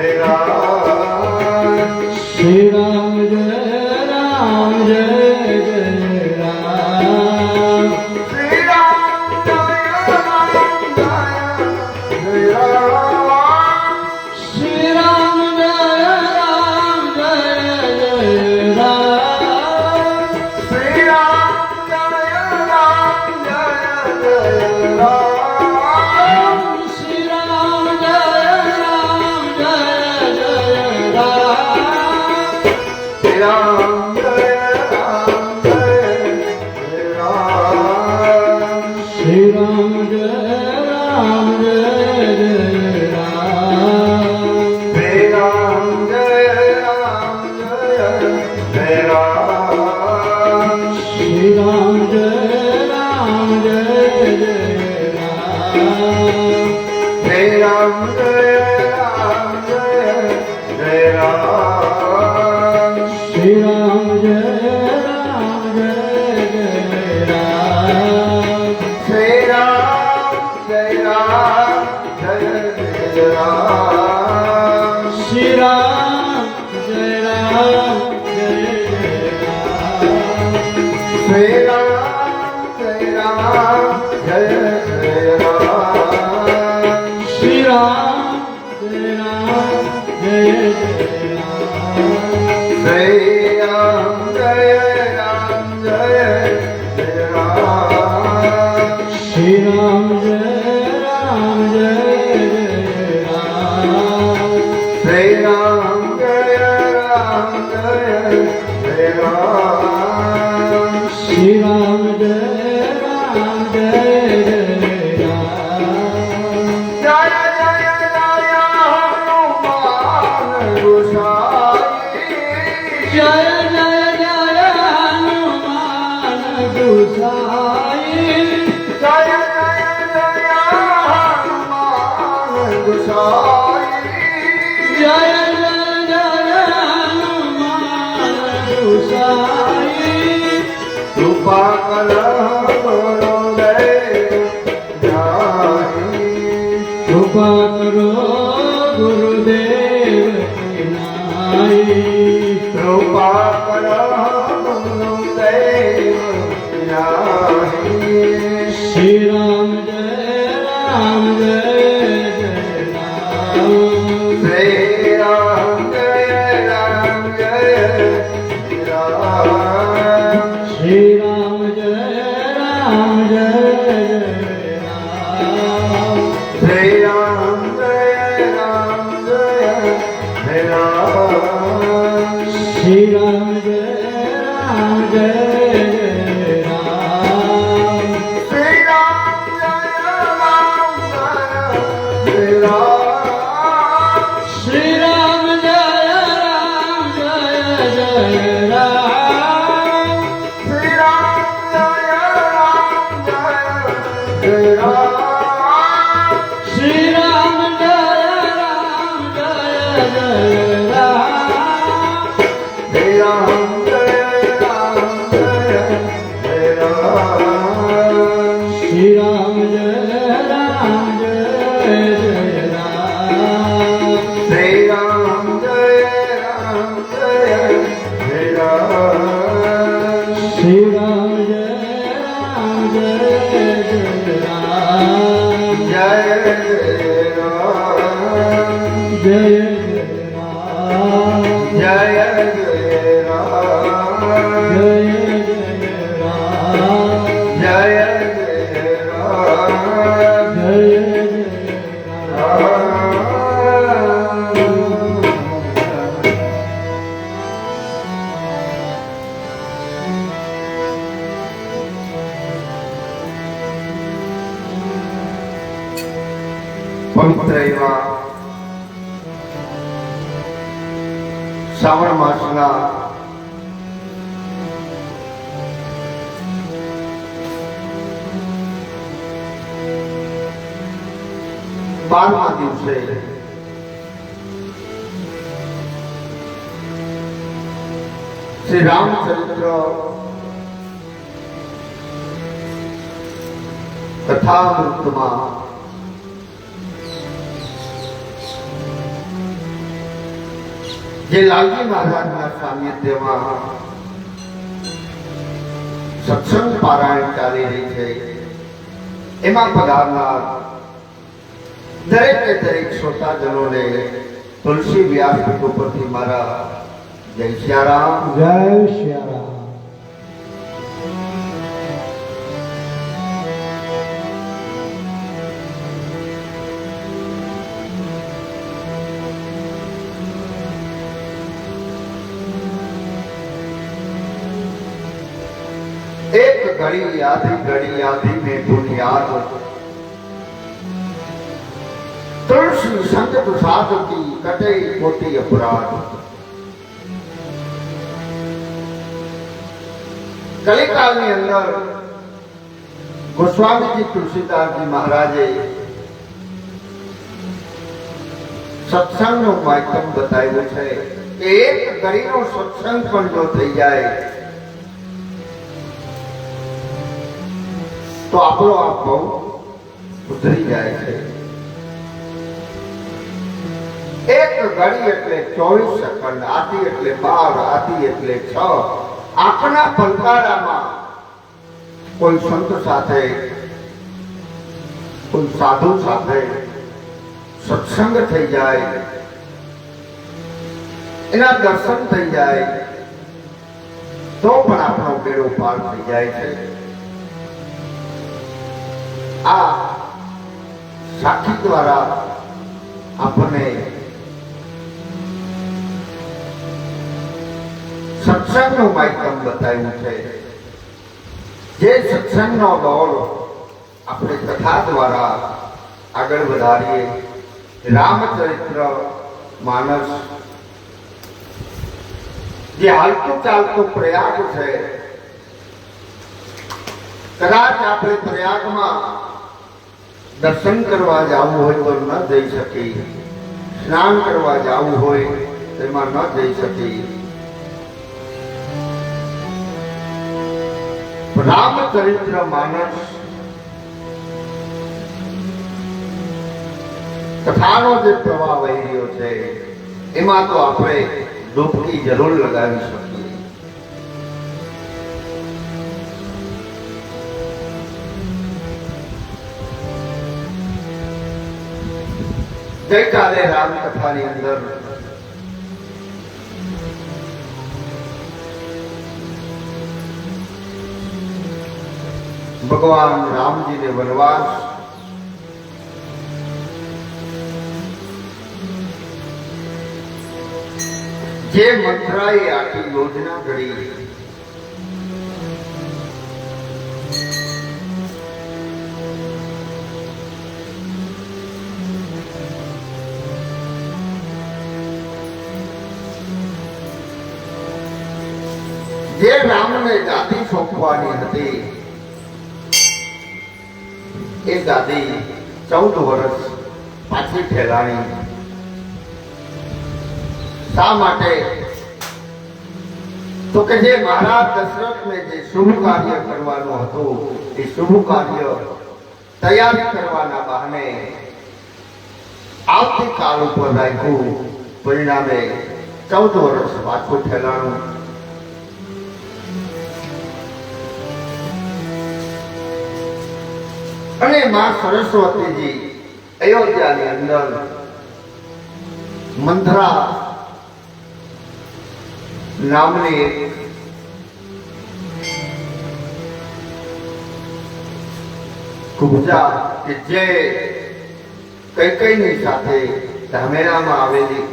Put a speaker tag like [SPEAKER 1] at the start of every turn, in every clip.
[SPEAKER 1] શ્રી રામ જય જય રામ શ્રી રામ જય રામ શ્રી રામ જય રામ શ્રી રામ જય રામ શ્રી રામ જય
[SPEAKER 2] પવિત્ર એવા શ્રાવણ માસના 12મા દિવસે શ્રી રામચરિત્ર કથામૃતમાં જે લાલજી મહારાજના સાનિધ્યમાં સત્સંગ પારાયણ ચાલી રહી છે એમાં પધારનાર દરેકે દરેક શ્રોતાજનોને તુલસી વ્યાસપીઠ ઉપરથી મારા જય સિયારામ.
[SPEAKER 1] જય સિયારામ.
[SPEAKER 2] एक घड़ी आधी में बुनियाद तुलसी संगत साध की कटे कोटि अपराध. कलिकालની અંદર ગોસ્વામીજી તુલસીદાસજી મહારાજે સત્સંગનું માધ્યમ બતાવ્યું છે કે એક ઘડીનો સત્સંગ પણ જો થઈ જાય તો આપણો આ બહુ ઉતરી જાય છે. એક ઘડી એટલે 24 સેકન્ડ, આધી એટલે 12, આધી એટલે 6. આંખના પલકારામાં કોઈ સંત સાથે, કોઈ સાધુ સાથે સત્સંગ થઈ જાય, એના દર્શન થઈ જાય તો પણ આપણો બેડો પાર થઈ જાય છે. આ સાખી દ્વારા આપણને સત્સંગનું માધ્યમ બતાવ્યું છે. જે સત્સંગનો દોર આપણે કથા દ્વારા આગળ વધારીએ. રામચરિત્ર માનસ જે હાલતું ચાલતું પ્રયાગ છે, કદાચ આપણે પ્રયાગમાં દર્શન કરવા જવું હોય તો ન જઈ શકી, સ્નાન કરવા જવું હોય તેમાં ન જઈ શકી. રામચરિત્ર માનસ કથાનો જે પ્રવાહ વહી રહ્યો છે એમાં તો આપણે ડૂબકી જરૂર લગાવી શકીએ. ગઈકાલે રામકથાની અંદર ભગવાન રામજીને વનવાસ, જે મંત્રાએ આખી યોજના ઘડી, જે રામને ગાદી સોંપવાની હતી એ ગાદી 14 વર્ષ પાછી ઠેલાણી. શા માટે? તો કે જે મહારાજ દશરથને જે શુભ કાર્ય કરવાનું હતું એ શુભ કાર્ય તૈયારી કરવાના બહાને આવતીકાલ ઉપર રાખ્યું. પરિણામે 14 વર્ષ પાછું ઠેલાણું. અને માં સરસ્વતીજી અયોધ્યાની અંદર મંથરા નામની કુબજા કે જે કૈકેયીની સાથે ધામેરામાં આવેલી,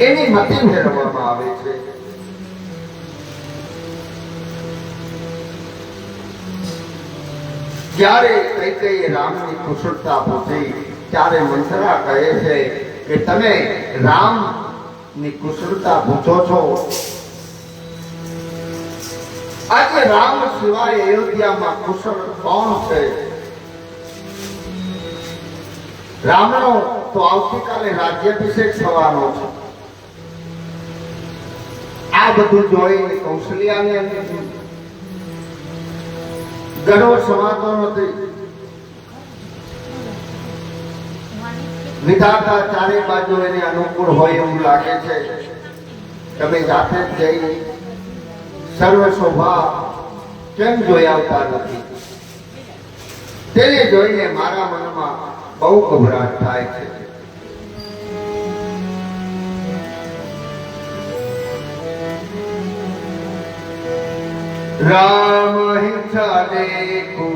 [SPEAKER 2] એની મતિ ફેરવવામાં આવે છે. જ્યારે કૈકેયીએ રામની કુશળતા પૂછી ત્યારે મંથરા કહે છે કે તમે રામની કુશળતા પૂછો છો. આજે રામ સિવાય અયોધ્યામાં કુશળ કોણ છે? રામનો તો આવતીકાલે રાજ્યાભિષેક થવાનો છે. આ બધું જોઈને કૌશલ્યાને ગર્વ સમાતો નથી. વિધાતા ચારે બાજુ એને અનુકૂળ હોય એવું લાગે છે. તમે જાતે જ જઈ સર્વ શોભા કેમ જોઈ આવતા નથી? તેને જોઈને મારા મનમાં બહુ ગભરાટ થાય છે. राम हिंसा देखो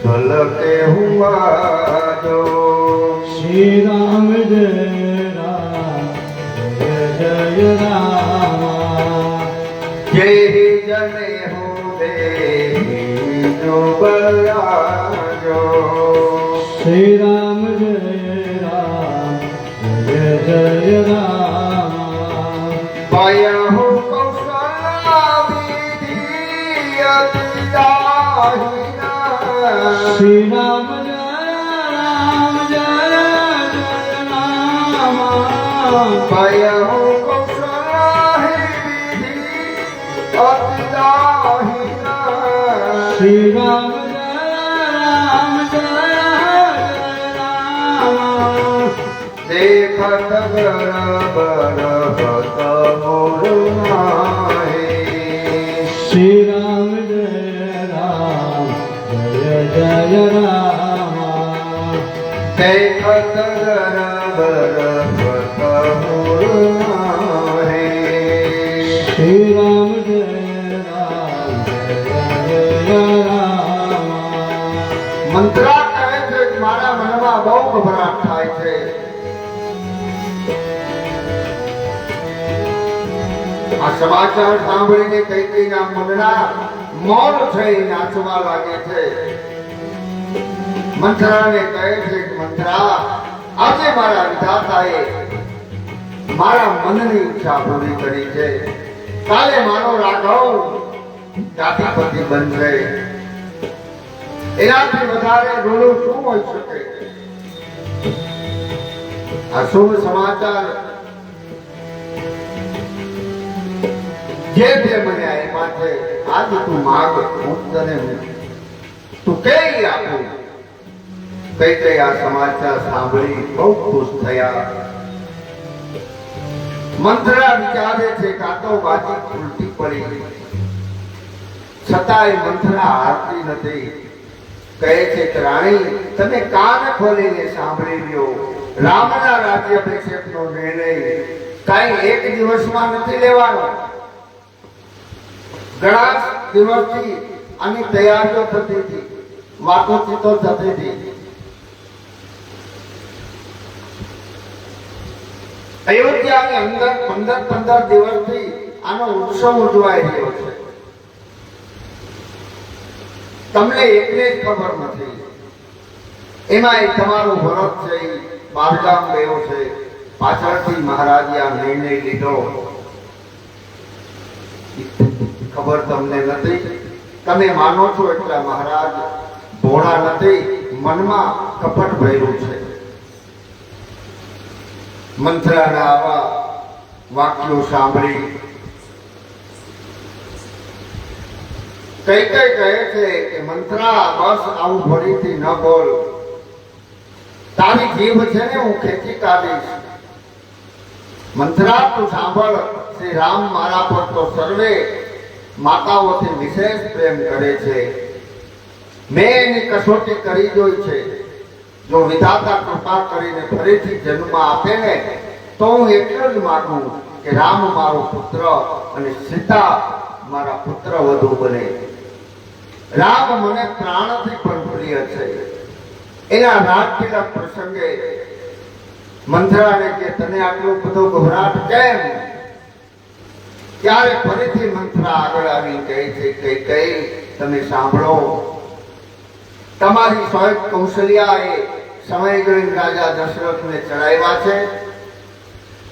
[SPEAKER 2] सलते हुआ जो
[SPEAKER 1] श्री राम जय राम जय जय राम
[SPEAKER 2] जय जने हो दे जो बलियाजो
[SPEAKER 1] श्री राम जय राम जय जय राम
[SPEAKER 2] पाया हो कौशल्या विधि अतिदाहिना
[SPEAKER 1] श्री राम जय जय राम
[SPEAKER 2] पाया हो कौशल्या विधि अतिदाहिना
[SPEAKER 1] श्री राम जय राम
[SPEAKER 2] देखत बरहत मोर माहे
[SPEAKER 1] श्री राम जय जय राम
[SPEAKER 2] देखत बरहत मोर माहे
[SPEAKER 1] श्री राम जय राम
[SPEAKER 2] મંત્રા કહે છે કે મારા મનમાં બહુ ગભરાટ થાય છે. આ સમાચાર સાંભળીને કૈકેયીના મનના મૌન થઈ નાચવા લાગે છે. મંથરાને કહે છે કે મંથરા, આજે મારા વિધાતાએ મારા મનની ઈચ્છા પૂરી કરી છે. કાલે મારો રાઘવ જાતિપતિ બનશે. એનાથી વધારે રોડું શું હોઈ શકે? આ શુભ સમાચાર જે મને આપ્યા છે, આજ તું માગ, હું તને તું કઈ આપું. કઈ આ સમાચાર સાંભળી બહુ ખુશ થયા. મંથરા વિચારે છે કે આ તો બાજી ઉલટી પડી, છતાંય મંથરા હારતી નથી. કહે છે કે રાણી, તમે કાન ખોલીને સાંભળી લ્યો. રામના રાજ્યાભિષેકનો નિર્ણય કાંઈ એક દિવસમાં નથી લેવાનો. ઘણા દિવસથી આની તૈયારીઓ થતી હતી, વાતોચીતો થતી હતી. અયોધ્યાની અંદર 15 દિવસથી આનો ઉત્સવ ઉજવાઈ રહ્યો છે. તમને એકને જ ખબર નથી. એમાં તમારો ભરત છે, બારગામ ગયો છે. પાછળથી મહારાજે આ નિર્ણય લીધો. ખબર તમને નથી. તમે માનો છો એટલે મહારાજ ભોળા નથી, મનમાં કપટ ભર્યું છે. મંથરાના આવા વાક્યો સાંભળી કૈકેયી કહે છે કે મંથરા, બસ આવું ફરીથી ન બોલ. તારી જીભ છે ને હું ખેંચી કાઢીશ. મંથરા, તું સાંભળ. શ્રી રામ મારા પર તો સર્વે માતાઓથી વિશેષ પ્રેમ કરે છે. મેં એની કસોટી કરી જોઈ છે. જો વિધાતા કૃપા કરીને ફરીથી જન્મ આપે ને, તો હું એટલું જ માંગુ કે રામ મારો પુત્ર અને સીતા મારા પુત્ર વધુ બને. રામ મને પ્રાણથી પણ પ્રિય છે. એના રાજતિલક પ્રસંગે મંથરાને કે તને આટલો બધો ગભરાટ કેમ? ત્યારે ફરીથી મંથરા આગળ આવી કહે છે કે કઈ તમે સાંભળો. તમારી સ્વયં કૌશલ્યાએ સમય જોઈને રાજા દશરથને ચડાવ્યા છે.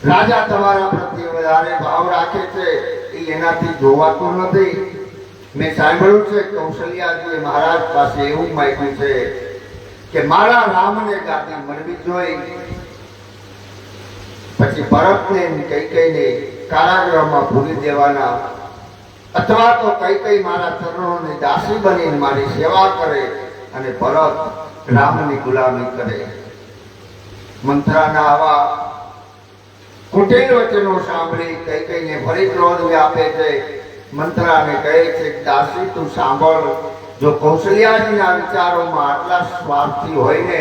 [SPEAKER 2] રાજા તમારા પ્રત્યે વધારે ભાવ રાખે છે, એ એનાથી જોવાતું નથી. મેં સાંભળ્યું છે કૌશલ્યાજીએ મહારાજ પાસે એવું માંગ્યું છે કે મારા રામને ગાદી મળવી જોઈએ. પછી ભરતને કૈકેયીને કારાગૃહમાં ભૂલી દેવાના, અથવા તો કૈકેયી મારા ચરણોની દાસી બનીને મારી સેવા કરે અને ભરત રામની ગુલામી કરે. મંથરાના આવા કુટિલ વચનો સાંભળી કૈકેયીને ફરી ક્રોધ વ્યાપે છે. મંથરાને કહે છે, દાસી તું સાંભળ, જો કૌશલ્યાજીના વિચારોમાં આટલા સ્વાર્થી હોય ને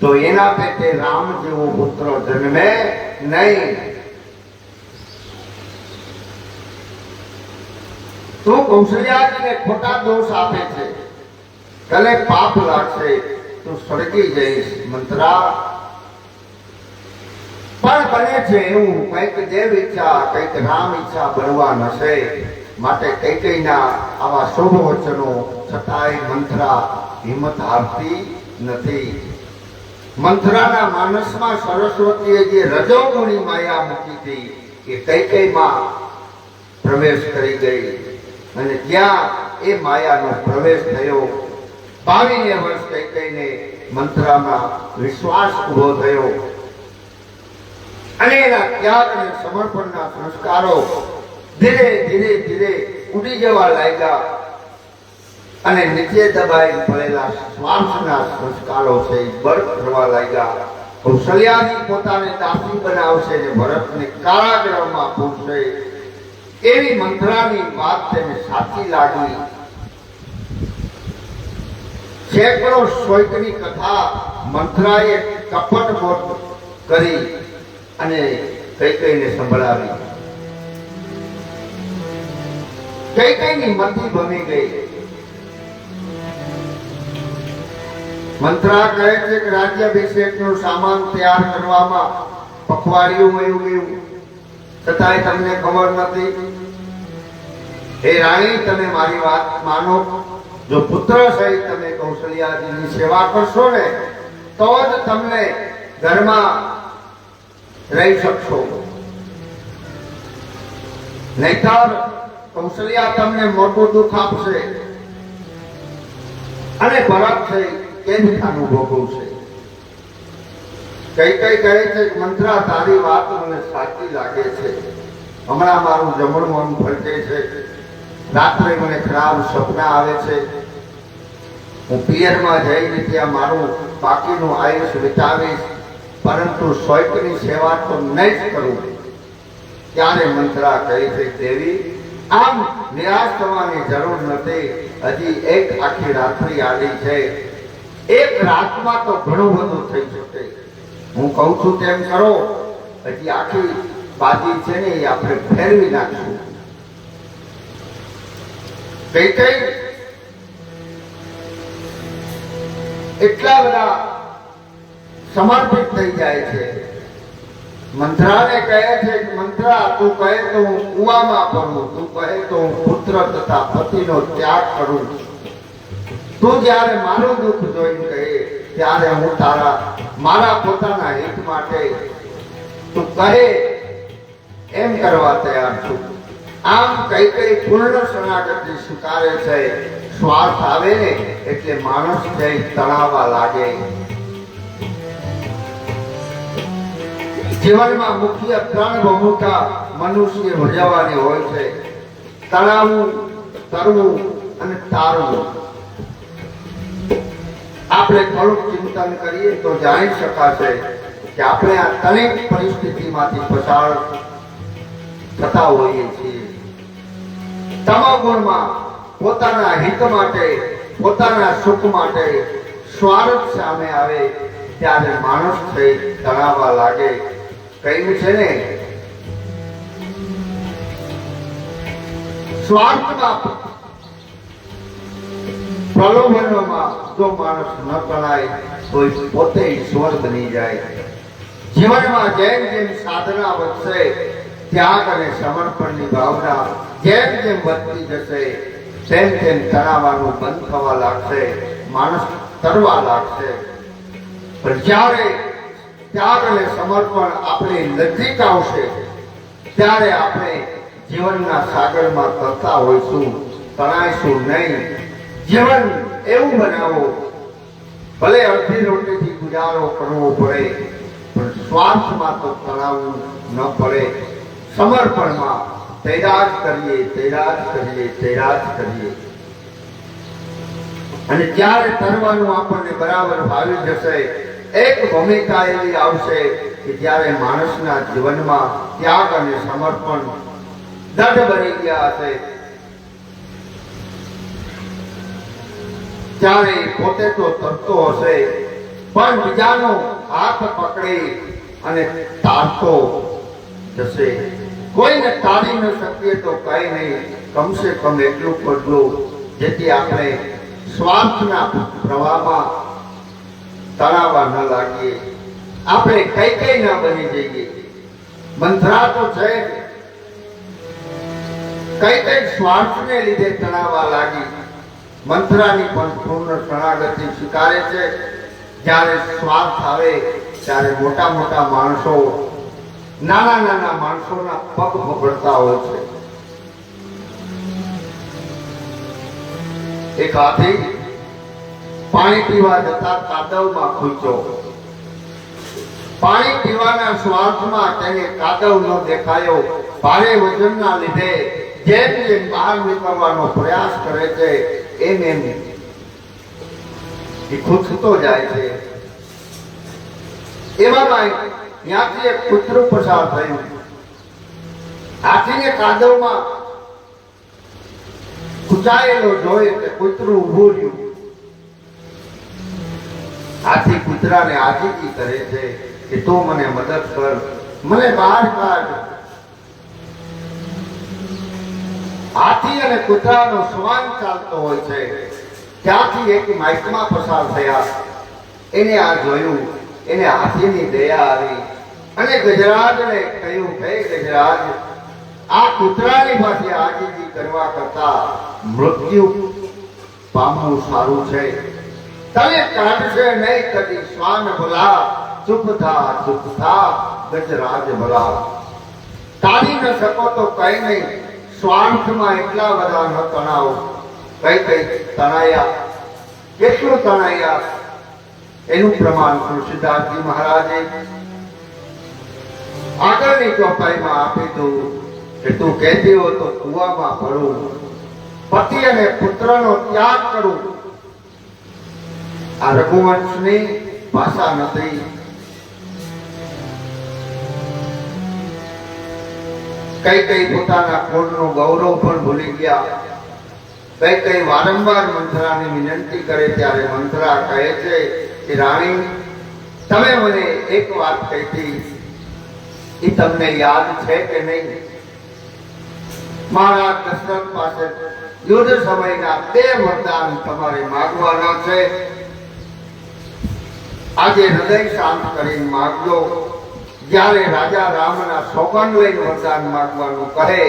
[SPEAKER 2] તો એના પેટે રામ જેવો પુત્ર જન્મે નહીં. તું કૌશલ્યાજીને ખોટા દોષ આપે છે, કલે પાપ લાગશે, તું સળગી જઈશ. મંથરા પણ બને છે એવું કંઈક દેવ ઈચ્છા કંઈક રામ ઈચ્છા બનવા નશે, માટે કૈકેયીના આવા શુભ વચનો છતાંય મંથરા હિંમત હારતી નથી. મંથરાના માનસમાં સરસ્વતીએ જે રજોગુણી માયા મૂકી હતી એ કૈકેયીમાં પ્રવેશ કરી ગઈ અને જ્યાં એ માયાનો પ્રવેશ થયો 22 વર્ષ કૈકેયીને મંથરામાં વિશ્વાસ ઉભો થયો અને એના ત્યાગ અને સમર્પણના સંસ્કારો ધીરે ધીરે ધીરે ઉડી જવા લાગ્યા અને નીચે દબાઈ પડેલા સ્વાર્થના સંસ્કારો છે બળ કરવા લાગ્યા. કૌશલ્યાજી પોતાને દાસી બનાવશે અને ભરતને કારાગૃહમાં પૂરશે એવી મંથરાની વાત તેને સાચી લાગી. સેંકડો શોકની કથા મંથરાએ કપટ કરી અને કૈકેયીને સંભળાવી. કૈકેયીની મતિ ભમી ગઈ. મંથરા કહે છે કે રાજ્યાભિષેકનો સામાન તૈયાર કરવામાં પખવાડિયું વયું ગયું, છતાંય તમને ખબર નથી. હે રાણી, તમે મારી વાત માનો. જો પુત્ર સહિત તમે કૌશલ્યાજીની સેવા કરશો ને તો જ તમને ઘરમાં રહી શકશો, નહીતર કૌશલ્યા તમને મોટું દુઃખ આપશે અને ભરત છે કેદખાનું ભોગવશે. કૈકેયી કહે છે કે મંથરા, તારી વાત મને સાચી લાગે છે. હમણાં મારું જમણું અંગ ફરકે છે, રાત્રે મને ખરાબ સપના આવે છે, હું પિયરમાં જઈને ત્યાં મારું બાકીનું આયુષ્ય વિતાવીશ, પરંતુ સ્વૈકની સેવા તો નહીં જ કરું. ત્યારે મંથરા કહે છે, દેવી આમ નિરાશ થવાની જરૂર નથી. હજી એક આખી રાત્રિ આવી છે, એક રાતમાં તો ઘણું બધું થઈ શકે. હું કહું છું તેમ કરો, હજી આખી બાજી છે ને એ આપણે ફેરવી નાખશું. કૈકેયી એટલા બધા સમર્પિત થઈ જાય છે. મંથરાને કહે છે કે મંથરા, તું કહે તો હું કુવામાં પડું, તું કહે તો હું પુત્ર તથા પતિનો ત્યાગ કરું. તું જ્યારે મારું દુઃખ જોઈને કહે ત્યારે હું મારા પોતાના હિત માટે તું કહે એમ કરવા તૈયાર છું. આમ કૈકેયી પૂર્ણ શરણાગતિ સ્વીકારે છે. સ્વાર્થ આવે ને એટલે માણસ જઈ તણાવવા લાગે. જીવનમાં મુખ્ય 3 ભૂમિકા મનુષ્ય ભજવવાની હોય છે: તણાવવું, તરવું અને તારવું. આપણે થોડુંક ચિંતન કરીએ તો જાણી શકાશે કે આપણે આ ત્રણેય પરિસ્થિતિમાંથી પસાર થતા હોઈએ છીએ. તમોગુણમાં પોતાના હિત માટે, પોતાના સુખ માટે સ્વાર્થ સામે આવે ત્યારે માણસ થઈ તણાવવા લાગે. કહ્યું છે ને, સ્વાર્થમાં પ્રલોભનોમાં જો માણસ ન તણાય તો પોતે ઈશ્વર બની જાય. જીવનમાં જેમ જેમ સાધના વધશે, ત્યાગ અને સમર્પણની ભાવના જેમ જેમ વધતી જશે, તેમ તેમ તણાવવાનું બંધ થવા લાગશે, માણસ તરવા લાગશે. પણ જ્યારે ત્યાગ અને સમર્પણ આપણી નજીક આવશે ત્યારે આપણે જીવનના સાગરમાં તરતા હોઈશું, તણાઈશું નહીં. જીવન એવું બનાવો, ભલે અડધી રોટીથી ગુજારો કરવો પડે પણ સ્વાર્થમાં તો તણાવવું ન પડે. સમર્પણમાં તૈયાર કરીએ. અને જ્યારે તરવાનું આપણને બરાબર ભાવી જશે એક ભૂમિકા એવી આવશે કે જ્યારે માણસના જીવનમાં ત્યાગ અને સમર્પણ દઢ બની ગયા હશે, ત્યારે પોતે તો તરતો હશે પણ બીજાનો હાથ પકડી અને તારતો જશે. કોઈને તારી ન શકીએ તો કઈ નહીં, કમસે કમ એટલું કરવું જેથી આપણે સ્વાર્થના પ્રવાહમાં તણાવવા ન લાગીએ, આપણે કઈ કઈ ન બની જઈએ. મંથરા તો છે, કઈ કઈ સ્વાર્થને લીધે તણાવવા લાગી. મંથરાની પણ પૂર્ણ શરણાગતિ સ્વીકારે છે. જ્યારે સ્વાર્થ આવે ત્યારે મોટા મોટા માણસો નાના નાના માણસોના પગ પકડતા હોય છે. એક હાથી પાણી પીવા જતા કાદવમાં ખૂંચ્યો. પાણી પીવાના સ્વાર્થમાં તેને કાદવ ન દેખાયો. ભારે વજનના લીધે જેમ જેમ બહાર નીકળવાનો પ્રયાસ કરે છે એમ એમ એ ખૂંચતો જાય છે. એવામાં ત્યાંથી એક કૂતરું પસાર થયું. હાથીને કાદવમાં ખૂંચાયેલો જોઈ એટલે કૂતરું ઊભું રહ્યું. હાથી કૂતરાને આજીજી કરે છે કે તું મને મદદ કર, મને બહાર કાઢ. હાથી અને કૂતરાનો સંવાદ ચાલતો હોય છે. ત્યાંથી એક માઇકમાં પસાર થયા. એને આ જોયું, એને હાથીની દયા આવી અને ગજરાજને કહ્યું, હે ગજરાજ, આ કૂતરાની પાસે આજીજી કરવા કરતા મૃત્યુ પામવું સારું છે. તને કાઢશે નહીં કદી શ્વાન ભલા, ચૂપ થા ગજરાજ ભલા. તારી ન શકો તો કઈ નહીં, સ્વાર્થમાં એટલા બધા ન તણાવ. કઈ કઈ તણાયા, કેટલું તણાયા એનું પ્રમાણ તુલસીદાસજી મહારાજે આગળની ચોપાઈમાં આપી દીધું કે તું કહેતી હો તો કુવામાં પડું, પતિ અને પુત્રનો ત્યાગ કરું. આ રઘુવંશની ભાષા નથી. કઈ કઈ પોતાના કુળનું ગૌરવ પણ ભૂલી ગયા. કઈ કઈ વારંવાર મંથરાની વિનંતી કરે ત્યારે મંથરા કહે છે કે રાણી, તમે મને એક વાત કહી હતી, એ તમને યાદ છે કે નહીં? મહારાજ દશરથ પાસે યુદ્ધ સમયના 2 વરદાન તમારે માંગવાના છે. આજે હૃદય શાંત કરીને માંગજો. જ્યારે રાજા રામના સોગંદ લઈને વરદાન માંગવાનું કહે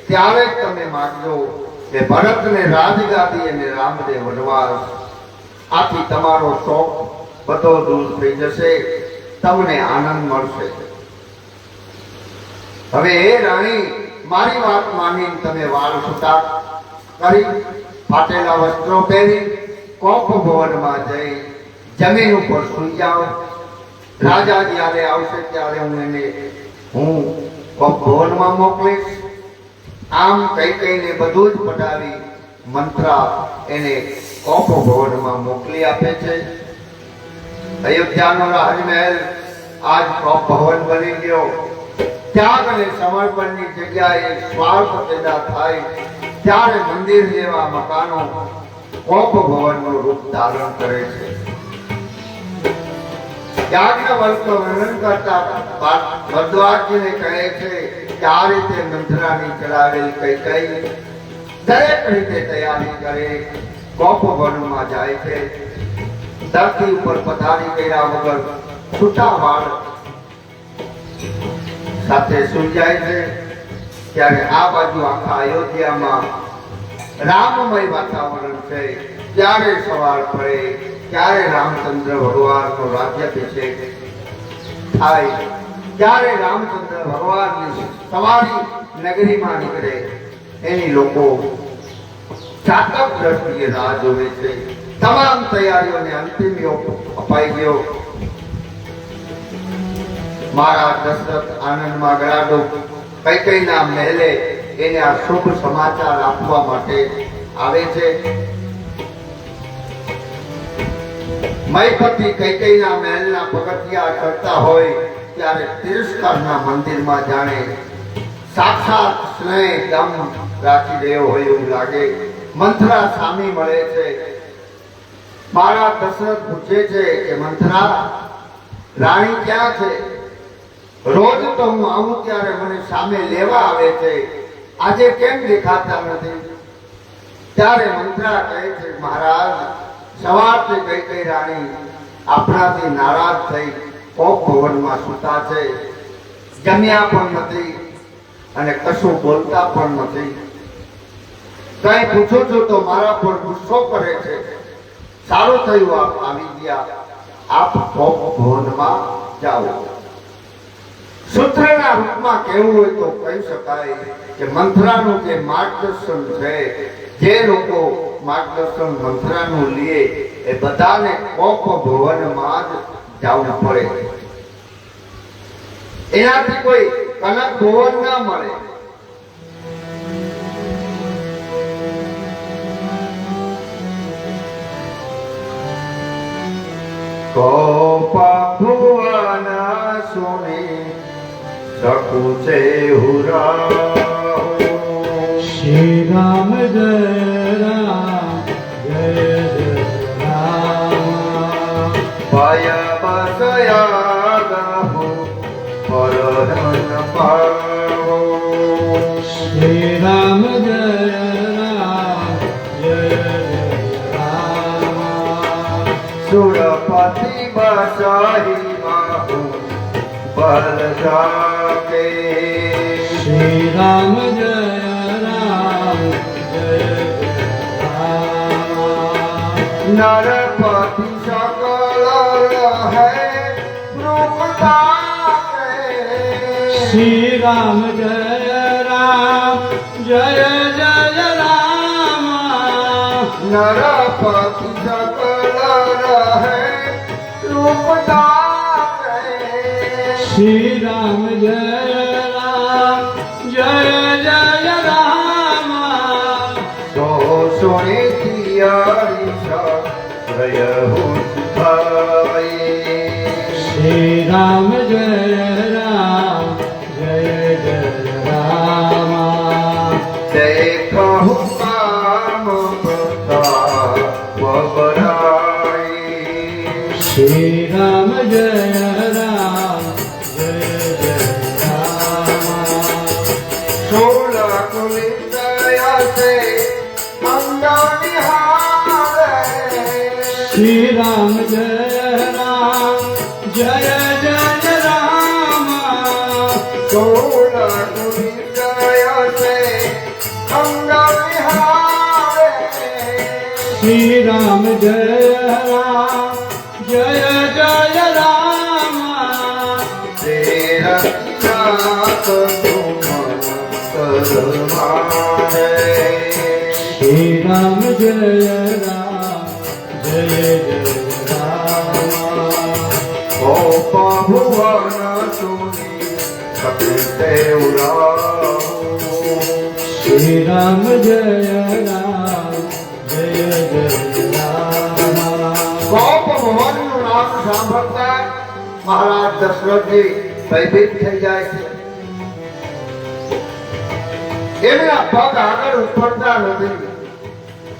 [SPEAKER 2] ત્યારે જ તમે માંગજો કે ભરતને રાજગાદી અને રામને વનવાસ. આથી તમારો શોક બધો દૂર થઈ જશે, તમને આનંદ મળશે. હવે હે રાણી, મારી વાત માનીને તમે વાળ છૂટા કરી, ફાટેલા વસ્ત્રો પહેરી કોપ ભવનમાં જઈ જમીન ઉપર સૂઈ જાઓ. રાજા જ્યારે આવશે ત્યારે હું કોપ ભવનમાં મોકલીશ. આમ કઈ કઈને બધું જ પટાવી મંત્રા એને કોપ ભવનમાં મોકલી આપે છે. અયોધ્યાનો રાજમહેલ આજ કોપ ભવન બની ગયો. ત્યાગ અને સમર્પણની જગ્યાએ સ્વાર્થ પેદા થાય ત્યારે મંદિર જેવા મકાનો કોપ ભવનનું રૂપ ધારણ કરે છે. યાજ્ઞવલ્ક્ય વર્ણન કરતા ભરદ્વાજજીને કહે છે કે આ રીતે મંથરાની ચડાવેલ કઈ કઈ દરેક રીતે તૈયારી કરે કોપ ભવનમાં જાય છે. ધરતી ઉપર પથારી કર્યા વગર છૂટા વાળ સાથે સૂઈ જાય છે. ત્યારે આ બાજુ આખા અયોધ્યામાં રામમય વાતાવરણ છે. ત્યારે સવાર પડે ત્યારે રામચંદ્ર ભગવાનનો રાજ્યાભિષેક થાય. ત્યારે રામચંદ્ર ભગવાનની સવારી નગરીમાં નીકળે એની લોકો ચાતક દ્રષ્ટિએ રાહ જોવે છે. તમામ તૈયારીઓને અંતિમ યોગ અપાઈ ગયો. મહારાજ દશરથ આનંદમાં ગળાડો કૈકેયીના મહેલે એને આ શુભ સમાચાર આપવા માટે આવે છે. મયપતિ કૈકેયીના મહેલના પગથિયા ચડતા હોય ત્યારે તિરસ્કારના મંદિરમાં જાણે સાક્ષાત સ્નેહ દમ રાખી રહ્યો હોય એવું લાગે. મંથરા સામી મળે છે. મારા દશરથ પૂછે છે કે મંથરા, રાણી ક્યાં છે? રોજ તો હું આવું ત્યારે મને સામે લેવા આવે છે, આજે કેમ દેખાતા નથી? ત્યારે મંથરા કહે છે, મહારાજ, સવારથી કઈ રાણી આપણાથી નારાજ થઈ કોપ ભવનમાં સૂતા છે, જમ્યા પણ નથી અને કશું બોલતા પણ નથી. કઈ પૂછું છું તો મારા પર ગુસ્સો કરે છે. સારું થયું આપ આવી ગયા, આપ કોપ ભવનમાં જાઓ. સૂત્રના રૂપમાં કહેવું હોય તો કહી શકાય કે મંથરાનું જે માર્ગદર્શન છે, જે લોકો માર્ગદર્શન મંથરાનું લે એ બધાને કોપ ભવનમાં જ જવું પડે. એનાથી કોઈ કનક ભવન ના મળે. કોપ ભુવન સુની સકુચે હુરા.
[SPEAKER 1] શ્રી રામ જય રામ જય જય રામ.
[SPEAKER 2] ભય બસયા ગહુ પરધન પાવો.
[SPEAKER 1] શ્રી રામ જય રામ જય જય રામ.
[SPEAKER 2] સુરપતિ બસાહી બાહુ બલ જાકે.
[SPEAKER 1] શ્રી રામ જય રામ જય જય રામ.
[SPEAKER 2] નરપતિ સકલ હૈ રૂપતા.
[SPEAKER 1] શ્રી રામ જય રામ જય જય રામ.
[SPEAKER 2] નરપતિ સકલ હૈ રૂપતા.
[SPEAKER 1] શ્રી રામ જય રામ જય જય રામ.
[SPEAKER 2] સો સોને તિયારી સયહુ સુખાઈ.
[SPEAKER 1] શ્રી રામ જય રામ જય જય રામ.
[SPEAKER 2] દેખહુ કામ બતા વબરાઈ.
[SPEAKER 1] શ્રી રામ જય રામ જય જય રામ.
[SPEAKER 2] સોલા કુલિતયા સે મંગનિહારે.
[SPEAKER 1] શ્રી રામ જય રામ જય જય રામ.
[SPEAKER 2] સોલા કુલિતયા સે મંગનિહારે.
[SPEAKER 1] શ્રી રામ જય રામ જય જય રામ.
[SPEAKER 2] તેરનાથ તુમન કરમારે.
[SPEAKER 1] શ્રી રામ જય રામ જય જય રામ.
[SPEAKER 2] કોપ ભુવન સુની સકુચે હુરા.
[SPEAKER 1] શ્રી રામ જય રામ જય જય રામ.
[SPEAKER 2] કોપ ભવનનું નામ સાંભળતા મહારાજ દશરથજી ભયભીત થઈ જાય છે. એમના પગ આગળ ઉપડતા નથી.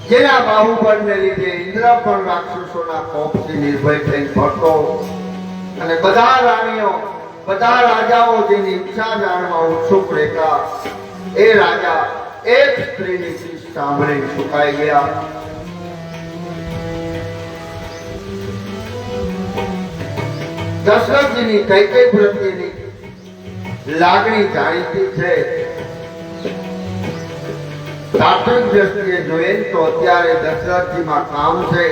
[SPEAKER 2] જેના બાહુબળને લીધે ઇન્દ્ર પણ રાક્ષસોના કોપથી નિર્ભય થઈને ફરતો અને બધા રાણીઓ, બધા રાજાઓ જેની ઈચ્છા જાણવા ઉત્સુક રહેતા, એ રાજા એક સ્ત્રીની ચીસ સાંભળી સુકાઈ ગયા. દશરથજીની કૈકેયી પ્રત્યેની લાગણી જાણીતી છે. તાત્વિક દ્રષ્ટિએ જોઈએ તો અત્યારે દશરથજીમાં કામ છે.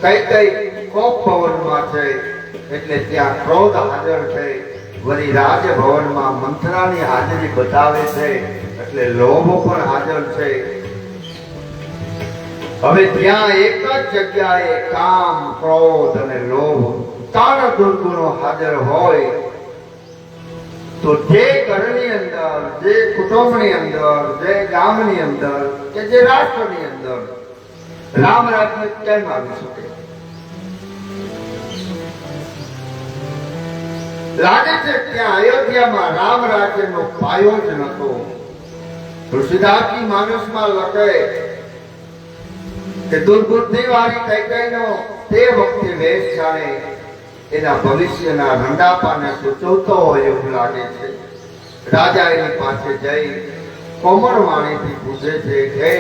[SPEAKER 2] કૈકેયી કોપ ભવનમાં છે એટલે ત્યાં ક્રોધ હાજર છે. વળી રાજભવનમાં મંથરાની હાજરી બતાવે છે એટલે લોભ પણ હાજર છે. હવે ત્યાં એક જ જગ્યાએ કામ, ક્રોધ અને લોભ ત્રણ દુર્ગુણો હાજર હોય તો જે ઘરની અંદર, જે કુટુંબની અંદર, જે ગામની અંદર કે જે રાષ્ટ્રની અંદર રામ રાજ્ય કેમ આવી શકે? લાગે છે કે અયોધ્યામાં રામ રાજ્યનો પાયો જ નહોતો. તુલસીદાસજી માનસમાં લખે કે દુર્બુદ્ધિ વાળી કૈકેયીનો તે વખતે વેશ જાણે એના ભવિષ્યના રંડાપાને સૂચવતો હોય એવું લાગે છે. રાજા એની પાસે જઈ કોમળ વાણીથી પૂછે છે, હે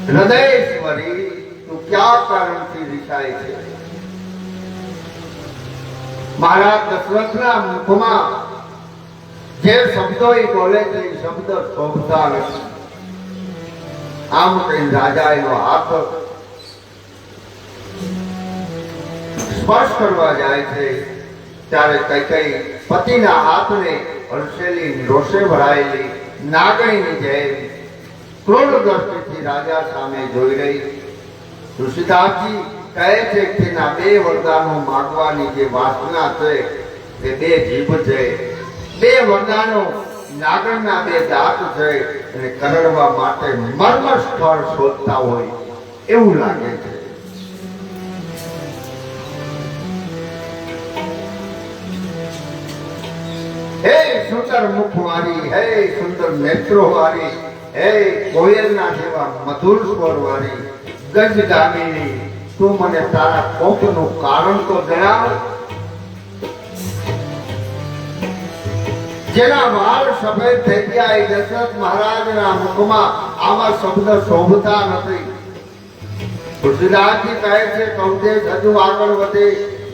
[SPEAKER 2] હૃદયેશ્વરી, તું ક્યાં કારણથી રિસાય છે? મહારાજ દશરથના મુખમાં જે શબ્દો એ બોલે છે એ શબ્દ શોભતા નથી. આમ કઈ રાજા એનો હાથ સ્પર્શ કરવા જાય છે ત્યારે કઈ પતિના હાથને હર્ષેલી રોષે ભરાયેલી નાગણીની જેમ ક્રોધ દ્રષ્ટિથી રાજા સામે જોઈ રહી. તુલસીદાસજી કહે છે કે તેના બે વરદાનો માગવાની જે વાસના છે તે બે જીભ છે, બે વરદાનો નાગણના બે દાંત છે અને કરડવા માટે મર્મ સ્થળ શોધતા હોય એવું લાગે છે. હે સુંદર મુખવાળી, હે સુંદર નેત્રો વાળી, હે કોયલના જેવા મધુર સ્વર વાળી ગજગામિની, તું મને તારા કોપનું કારણ તો જણાવ. જેના વાળ સફેદ થઈ ગયા એ દશરથ મહારાજના મુખમાં આવા શબ્દ શોભતા નથી. તુલસીદાસજી કહે છે કૌદેશ હજુ આગળ વધે.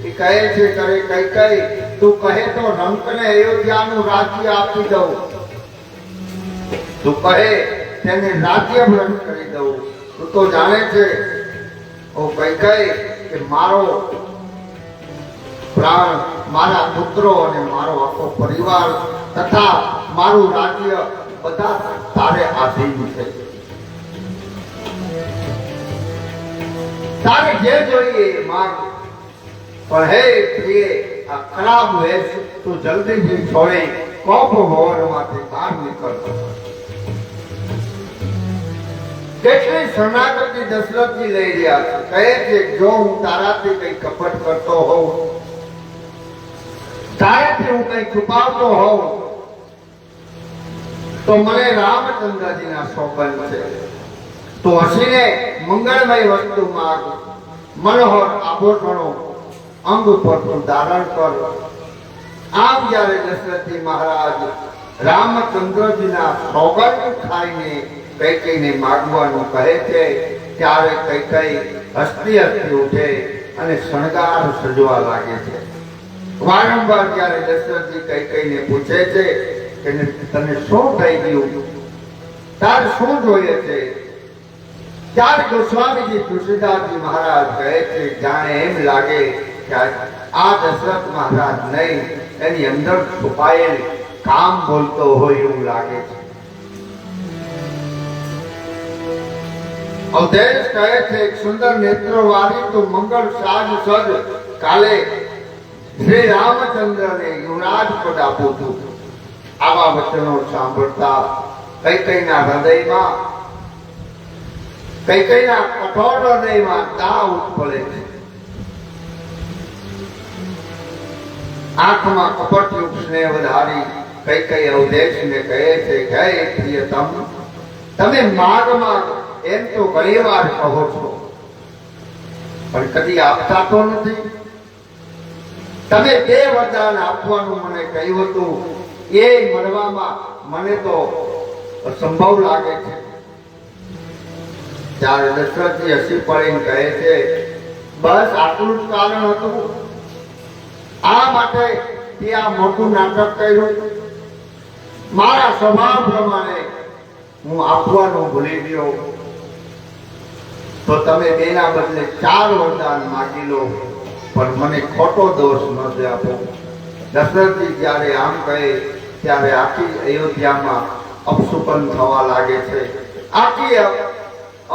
[SPEAKER 2] એ કહે છે કરે કૈકેયી, તું કહે તો રંકને અયોધ્યાનું રાજ્ય આપી દઉં, તું કહે તેને રાજ્ય ભ્રષ્ટ કરી દઉં. તું તો જાણે છે ઓ કૈકેયી કે મારો પ્રાણ, મારા પુત્રો અને મારો આખો પરિવાર તથા મારું રાજ્ય બધા તારે આધીન છે. તારે જે જોઈએ એ માંગ, પણ હે પ્રિય, આ ખરાબ વેશ તું જલ્દીથી છોડી કોપ ભવનમાંથી બહાર નીકળ. કેટલી શરણાગતિ દશરથજી લઈ રહ્યા છે. કહે છે જો હું તારાથી કઈ કપટ કરતો હોઉં, તારાથી હું કઈ છુપાવતો હોઉં તો મને રામચંદ્રજીના સોગંદ છે. તો હસીને મંગળમય વસ્તુ માંગ, મનોહર આભૂષણો અંગ પર તું ધારણ કર. આમ જ્યારે દશરથજી મહારાજ રામચંદ્રજીના સોગંદ ખાઈને કૈકેયીને માગવાનું કહે છે ત્યારે કૈકેયી હસતી હસતી ઉઠે અને શણગાર સજવા લાગે છે. વારંવાર જ્યારે દશરથજી કૈકેયીને પૂછે છે કે તને શું થઈ ગયું, તારે શું જોઈએ છે, ત્યારે ગોસ્વામીજી તુલસીદાસજી મહારાજ કહે છે જાણે એમ લાગે કે આ દશરથ મહારાજ નહીં, એની અંદર છુપાયેલ કામ બોલતો હોય એવું લાગે છે. અવધેશ કહે છે એક સુંદર નેત્ર વાળી તો મંગળ સાજ સજ, કાલે શ્રી રામચંદ્રને યુવરાજ પદ આપું છું. આવા વચનો સાંભળતા કૈકેયીના હૃદયમાં, કૈકેયીના કઠોર હૃદયમાં તાવ ઉઠપડે છે. આંખમાં કપટયુક્ત સ્નેહ વધારી કૈકેયી અવધેશને કહે છે કે હે પ્રિયતમ, તમે માગ માગ એમ તો ઘણી વાર કહો છો પણ કદી આપતા તો નથી. તમે બે વરદાન આપવાનું મને કહ્યું હતું, એ મળવામાં મને તો અસંભવ લાગે છે. ત્યારે દશરથજી હસી પડીને કહે છે બસ આટલું જ કારણ હતું, આ માટે તે આ મોટું નાટક કર્યું. મારા સ્વભાવ પ્રમાણે હું આપવાનું ભૂલી ગયો, તો તમે બેના બદલે 4 વરદાન માગી લો પણ મને ખોટો દોષ ન આપો. દશરથજી જ્યારે આમ કહે ત્યારે આખી અયોધ્યામાં અપશુકન થવા લાગે છે. આખી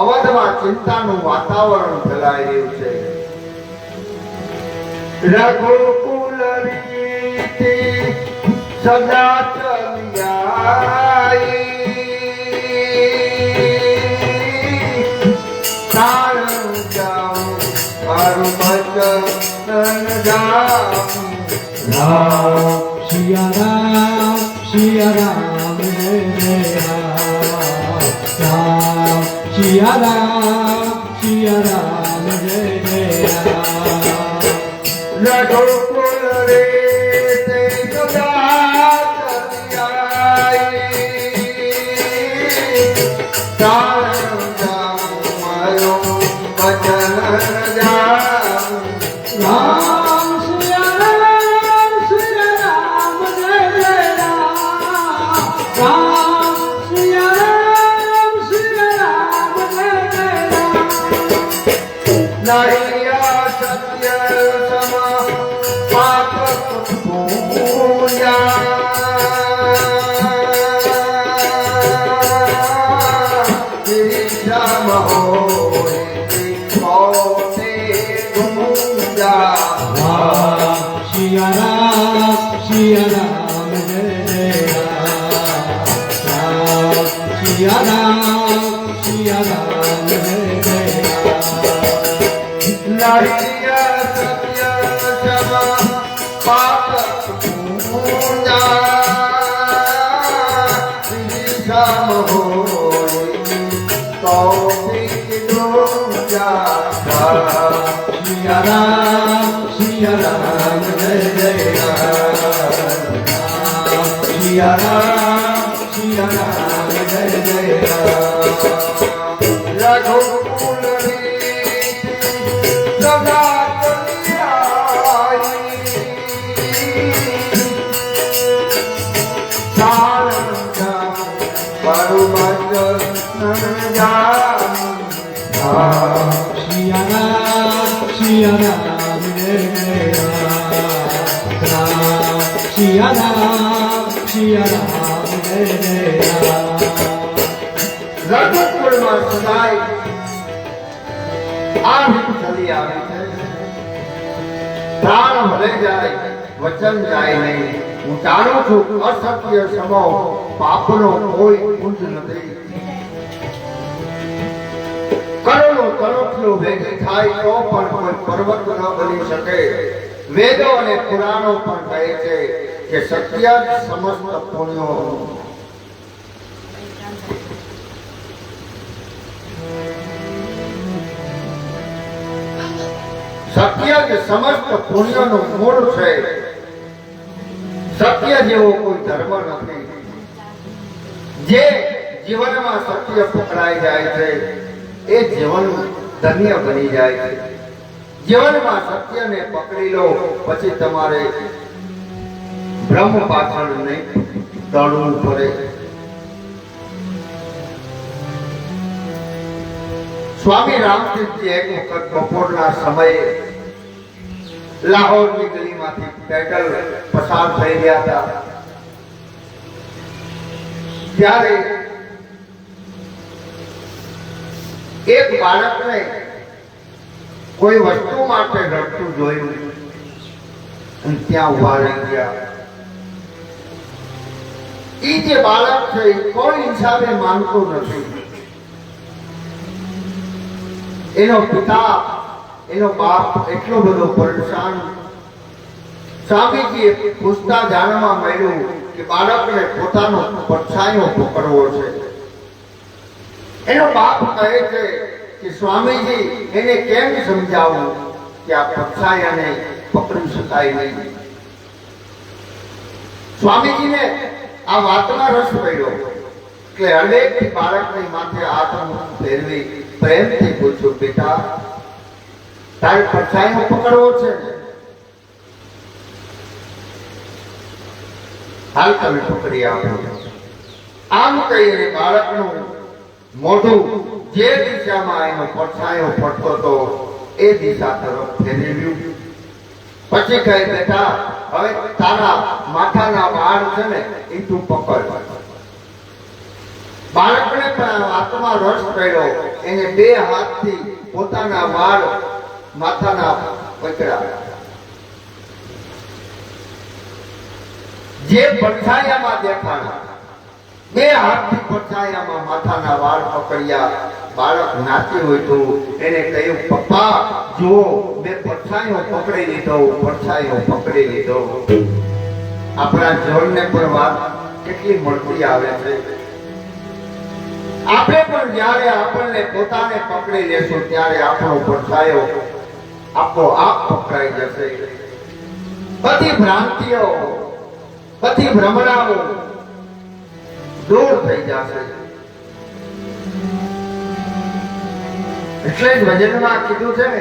[SPEAKER 2] અવધમાં ચિંતાનું વાતાવરણ ફેલાઈ રહ્યું છે. રઘુકુલ રીતિ સદા ચલિયાઈ,
[SPEAKER 1] રામ સિયા રામ જય જય રામ રામ સિયા રામ જય જય રામ
[SPEAKER 2] રઘુકુલ રે તે સદા ચલિયાઈ રામ મારો વચન જામ
[SPEAKER 1] રામ સિયા રામ જય જય રામ રામ સિયા રામ જય જય રામ
[SPEAKER 2] નહિયા સત્ય સમા પાપ પૂજા વિષમ હોય કોતે ગુંજા
[SPEAKER 1] રામ સિયા રામ જય જય રામ સિયા રામ જય જય રામ
[SPEAKER 2] નહિયા સત્ય સમા પાપ પૂજા વિષમ હોય કૌશિક ગુંજા
[SPEAKER 1] સિયા રામ જય જય રામ સિયા રામ જય જય રામ
[SPEAKER 2] રઘુકુલ રીતિ સદા ચલિયાઈ સારંગા પરમજ જામ
[SPEAKER 1] સિયા રામ જય જય રામ સિયા રામ જય જય રામ
[SPEAKER 2] રઘુકુળમાં સદાય આ રીત ચલી આવી છે. પ્રાણ ભલે જાય વચન જાય નહીં. હું જાણું છું અસત્ય સમો પાપનો કોઈ પુંજ નથી. કરોડો તરફલો ભેગી થાય તો પણ કોઈ પર્વત ન બની શકે. વેદો અને પુરાણો પણ કહે છે કે સત્ય જ સમસ્ત પુણ્યો સત્ય જ સમસ્ત પુણ્યનું મૂળ છે. સત્ય જેવો કોઈ ધર્મ નથી. જે જીવનમાં સત્ય પકડાઈ જાય છે એ જીવન ધન્ય બની જાય છે. જીવનમાં સત્યને પકડી લો પછી તમારે બ્રહ્મ પાછળ નહીં દોડવું પડે. સ્વામી રામતીર્થજી એક વખત બપોરના સમયે લાહોરની ગલીમાંથી પેદલ પસાર થઈ રહ્યા હતા. ત્યારે એક બાળકને કોઈ વસ્તુ માટે રડતું જોયું અને ત્યાં ઉભા રહી ગયા. એ જે બાળક છે એ કોઈ હિસાબે માનતો નથી. એનો પિતા એનો બાપ એટલો બધો પરેશાન. સ્વામીજીએ પૂછતા જાણવા મળ્યું કે બાળકને પોતાનો પડછાયો પકડવો છે. એનો બાપ કહે છે કે સ્વામીજી એને કેમ સમજાવું કે આ પડછાયાને પકડી શકાય નહીં. સ્વામીજીને આ વાતમાં રસ પડ્યો કે હરેક બાળકની માથે હાથ ફેરવી પ્રેમથી પૂછ્યું, બેટા તારે પડછાયો પકડવો છે? હાલ તમે પકડી આપો. આમ કહીને બાળકનું મોઢું જે દિશામાં એનો પડછાયો પડતો હતો એ દિશા તરફ ફેરવ્યું. પછી કહે, બેટા હવે તારા માથાના વાળ છે ને એ તું પકડ. બાળકને પણ આત્મા રસ પડ્યો. એને બે હાથથી પોતાના વાળ માથાના પકડ્યા. જે પડછાયામાં દેખાણા બે હાથથી પડછાયામાં માથાના વાળ પકડ્યા. બાળક નાચી હોય તો એને કહ્યું, પપ્પા જુઓ, મેં પડછાયો પકડી લીધો, પડછાયો પકડી લીધો. આપણા જીવનને પણ વાત કેટલી મળતી આવે છે. આપણે પણ જ્યારે આપણને પોતાને પકડી લેશું ત્યારે આપણો પડછાયો આપોઆપ પકડાઈ જશે. બધી ભ્રાંતિઓ, બધી ભ્રમણાઓ દૂર થઈ જશે. એટલે જ ભજનમાં કીધું છે ને,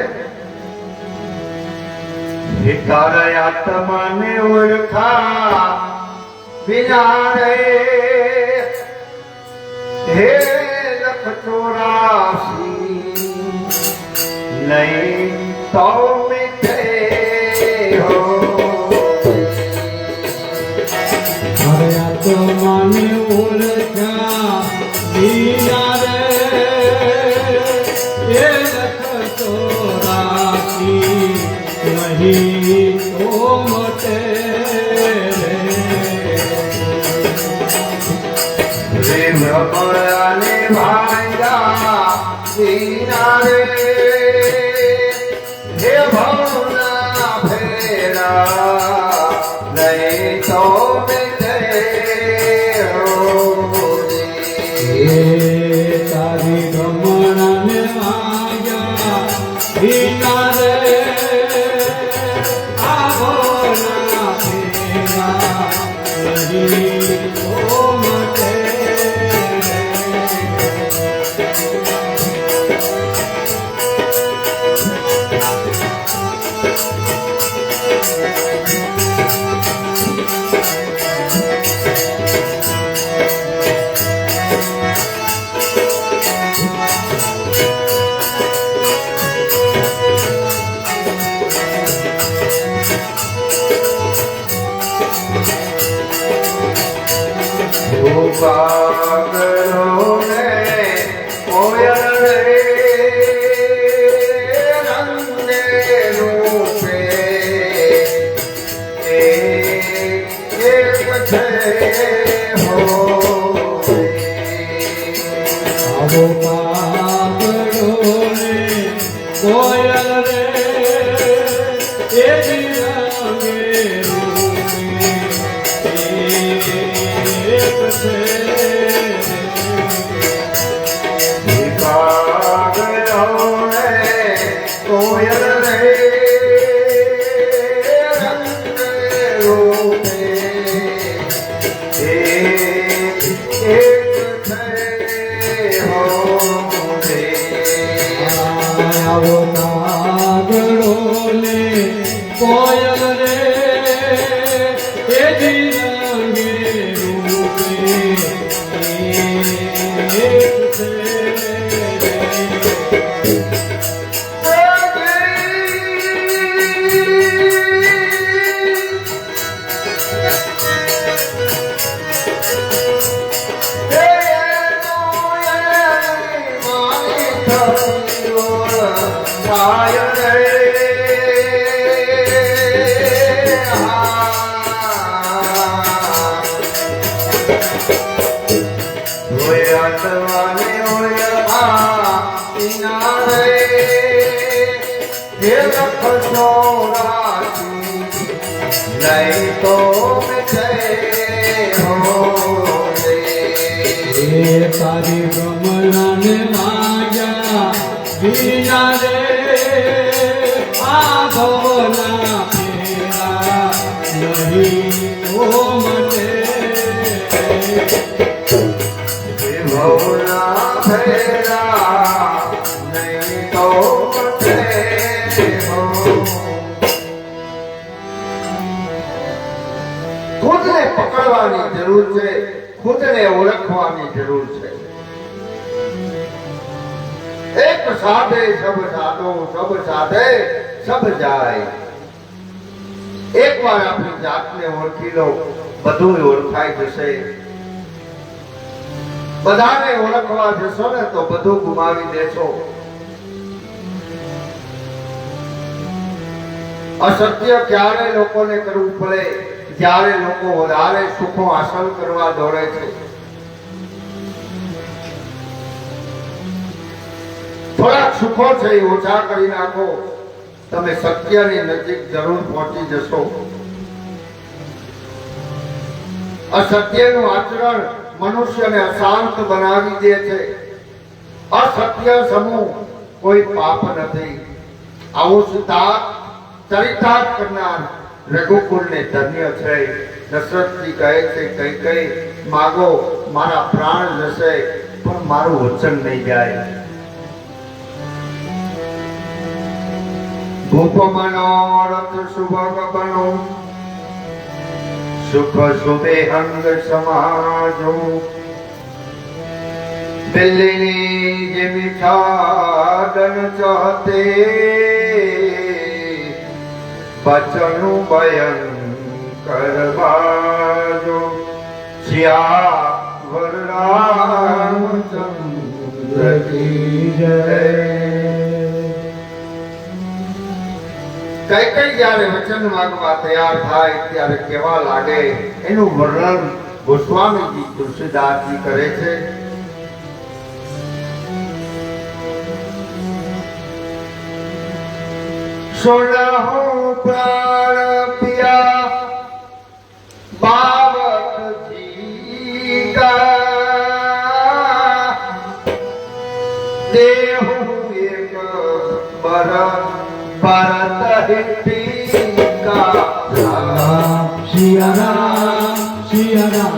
[SPEAKER 2] તારા આત્માને ઓળખા વિના રે હે લખ 84 નહીં તો મિટે હો.
[SPEAKER 1] મારે આત્માને ઓળખ્યા વિના રે એ લખ 84 નહીં તો મટે
[SPEAKER 2] રે ભ્રમણાને ભાંગ્યા વિના રે હે ભવના ફેરા નહીં તો મિટે હો.
[SPEAKER 1] એ તારી ગમણાને માગ્યા વિના રે આવના ફેરા નહીં તો મટે.
[SPEAKER 2] પાગલોને કોયલ રે રંગે રૂપે એક છે હો.
[SPEAKER 1] આવો પાપડોને કોયલ રે એ રંગે રૂપે એક છે.
[SPEAKER 2] પાગલોને કોયલ રે રંગે રૂપે એક છે હો રે.
[SPEAKER 1] આવો નાગડોને કોયલ રે એ રંગે રૂપે એક છે.
[SPEAKER 2] નહીં તો મિટે હો રે.
[SPEAKER 1] એ તારી ગમણાને માગ્યા વિના રે આ ભવના ફેરા નહીં તો મટે.
[SPEAKER 2] ભવના ફેરા નહીં તો મટે હો. ખુદને પકડવાની જરૂર છે, ખુદને ઓળખવાની જરૂર છે. એક સાધે સબ સાધો, સબ સાધે સબ જાય. એકવાર આપણી જાતને ઓળખી લો, બધું ઓળખાઈ જશે. બધાને ઓળખવા જશો ને તો બધું ગુમાવી દેશો. અસત્ય ક્યારે લોકોને કરવું પડે, જ્યારે લોકો વધારે સુખો હાંસલ કરવા દોડે છે. થોડાક સુખો છે એ ઓછા કરી નાખો, તમે સત્યની નજીક જરૂર પહોંચી જશો. અસત્યનું આચરણ મનુષ્યને અશાંત બનાવી દે છે. અસત્ય સમૂહ કોઈ પાપ નથી. આવું ચરિતાર્થ કરનાર રઘુકુળને ધન્ય છે. દશરથજી કહે છે, કઈ કઈ માગો, મારા પ્રાણ જશે પણ મારું વચન નહીં જાય. ભૂપ મનોરથ શુભ બનો, સુખ સુબે અંગ સમાજો. દિલ્હીની જે મીઠાડન ચાહતે, બચનું ભયંકર બાજો. શ્યાવર રામચંદ્ર કી જય. કઈ કઈ જયારે વચન માંગવા તૈયાર થાય ત્યારે કેવા લાગે એનું વર્ણન ગોસ્વામીજી તુલસીદાસજી કરે છે. સુનહુ પ્રાણ પિયા બાવતજી કા, દેહુ એક બર ભરત હિતિકા.
[SPEAKER 1] સિયા રામ જય રામ.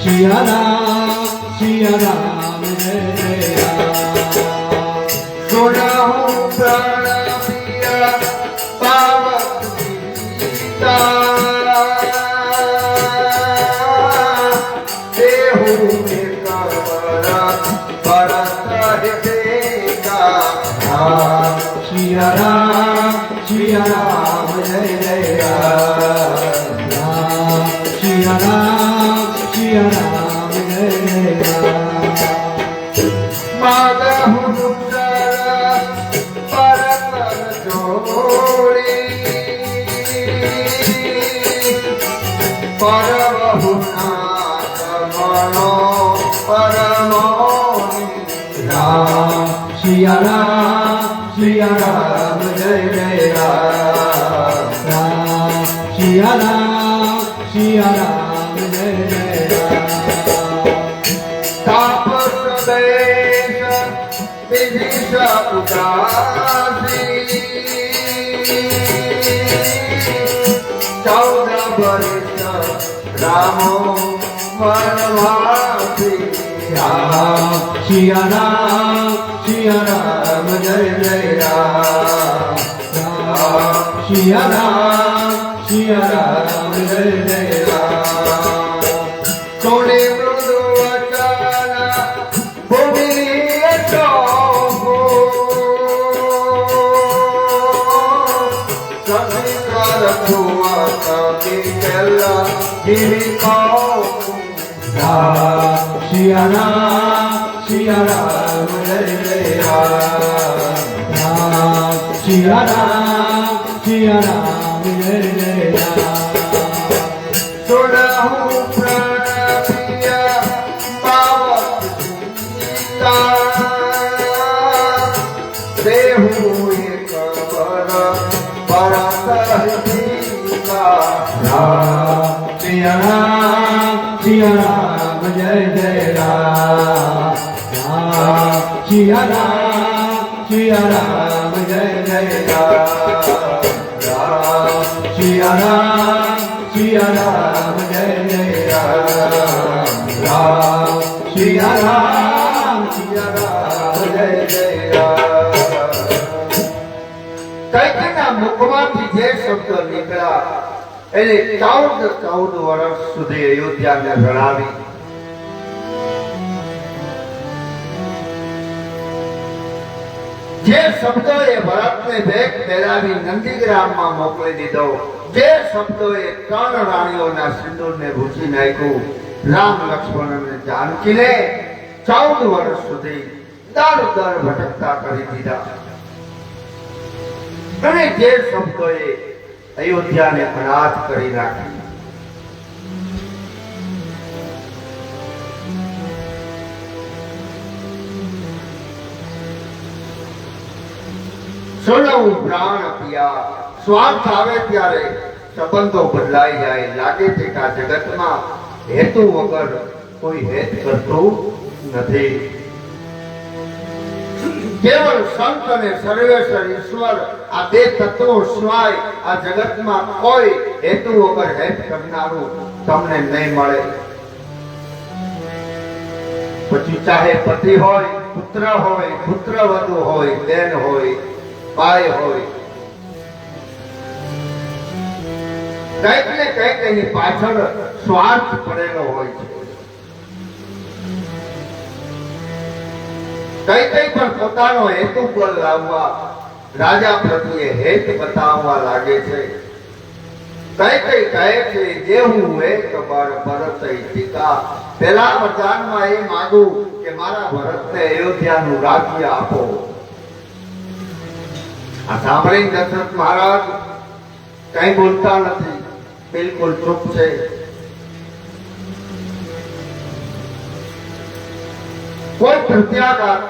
[SPEAKER 1] સિયા રામ જય રામ.
[SPEAKER 2] સુનહુ પ્રાણ પિયા બાવતજી કા, દેહુ એક બર ભરત હિતિકા.
[SPEAKER 1] સિયા રામ જય રામ. સિયા રામ જય રામ.
[SPEAKER 2] માગહુ પરતર જોડી, પરવહુ નાથ મનો પરમો.
[SPEAKER 1] રામ સિયા રામ જય રામ. રામ સિયા રામ જય રામ.
[SPEAKER 2] તાપસ દેશ વિધિષા ઉદાસી, 14 વર્ષ રામો વનવાસી.
[SPEAKER 1] સિયા રામ જય રામ. સિયા રામ જય રામ.
[SPEAKER 2] સોને મૃદુ વચન ભૂમિ ચોગો, સવિકર ભુવન વિકેલા ગિરિકાઓ.
[SPEAKER 1] સિયા રામ જય રામ. સિયા રામ જય રામ.
[SPEAKER 2] સુનહુ પ્રાણ પિયા બાવતજી કા, દેહુ એક બર ભરત હિતિકા.
[SPEAKER 1] સિયા રામ જય રામ. સિયા રામ જય રામ. સિયા રામ જય રામ. સિયા રામ જય
[SPEAKER 2] કૈકેયીના મુખમાંથી જે શબ્દ નીકળ્યા એને 14 વર્ષ સુધી અયોધ્યાને રણાવી. જે શબ્દોએ ભરતને ભેગ પહેરાવી નંદીગ્રામમાં મોકલી દીધો, જે શબ્દોએ 3 રાણીઓના સિંદૂરને ભૂંસી નાખ્યું, રામ લક્ષ્મણ અને જાનકીને 14 વર્ષ સુધી દર ભટકતા કરી દીધા. અને જે શબ્દોએ અયોધ્યાને અનાથ કરી નાખી. સોનવું પ્રાણ પિયા. સ્વાર્થ આવે ત્યારે સંબંધો બદલાઈ જાય. લાગે છે કે આ જગતમાં હેતુ વગર કોઈ હેત કરતું નથી. કેવળ સંત અને સર્વેશ્વર ઈશ્વર આ બે તત્વો સિવાય આ જગતમાં કોઈ હેતુ વગર હેત કરનારું તમને નહીં મળે. પછી ચાહે પતિ હોય, પુત્ર હોય, પુત્રવધુ હોય, બેન હોય, ભાઈ હોય, કંઈક ને કંઈક એની પાછળ સ્વાર્થ પડેલો હોય છે. કઈ કઈ પણ પોતાનો હેતુ પર લાવવા, રાજા પ્રત્યે હેત બતાવવા લાગે છે. કઈ કઈ કહે છે દેવું એક બર ભરત ટીકા. પહેલા વરદાનમાં એ માંગુ કે મારા ભરતને અયોધ્યાનું રાજ્ય આપો. આ સાંભળી દશરથ મહારાજ કઈ બોલતા નથી, બિલકુલ ચૂપ છે. કોઈ પ્રત્યાઘાત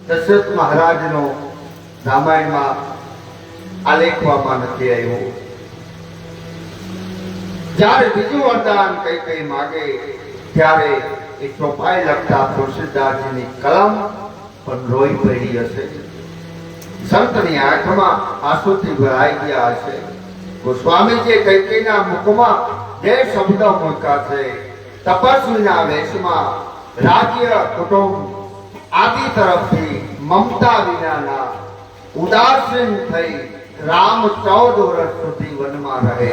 [SPEAKER 2] દશરથ મહારાજનો રામાયણમાં આલેખવામાં નથી આવ્યો. જ્યારે બીજું વરદાન કઈ કઈ માગે ત્યારે એ ચોપાઈ લખતા તુલસીદાસજીની કલમ પણ રોઈ પડી હશે. સંતની આંખમાં આંસુથી ભરાઈ ગયા હશે. ગોસ્વામીજીએ કૈકેયીના મુખમાં જે શબ્દ મૂક્યા છે, તપસ્વીના વેશમાં રાજ્ય કુટુંબ આદિ તરફથી મમતા વિનાના ઉદાસીન થઈ રામ 14 વર્ષ સુધી વનમાં રહે.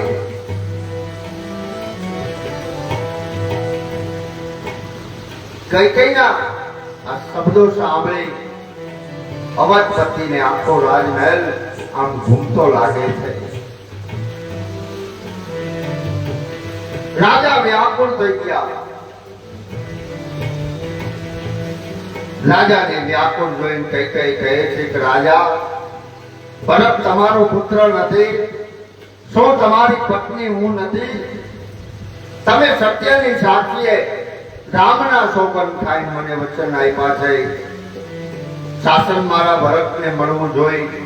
[SPEAKER 2] કૈકેયીના આ શબ્દો સાંભળી અવધપતિને આખો રાજમહેલ આમ ઘૂમતો લાગે છે. રાજા વ્યાકુળ થઈ ગયા. રાજાને વ્યાકુળ જોઈને કૈકેયી કહે છે કે રાજા, ભરત તમારો પુત્ર નથી? શું તમારી પત્ની હું નથી? તમે સત્યની સાક્ષીએ રામના સોગંદ ખાઈને મને વચન આપ્યા છે, શાસન મારા ભરતને મળવું જોઈએ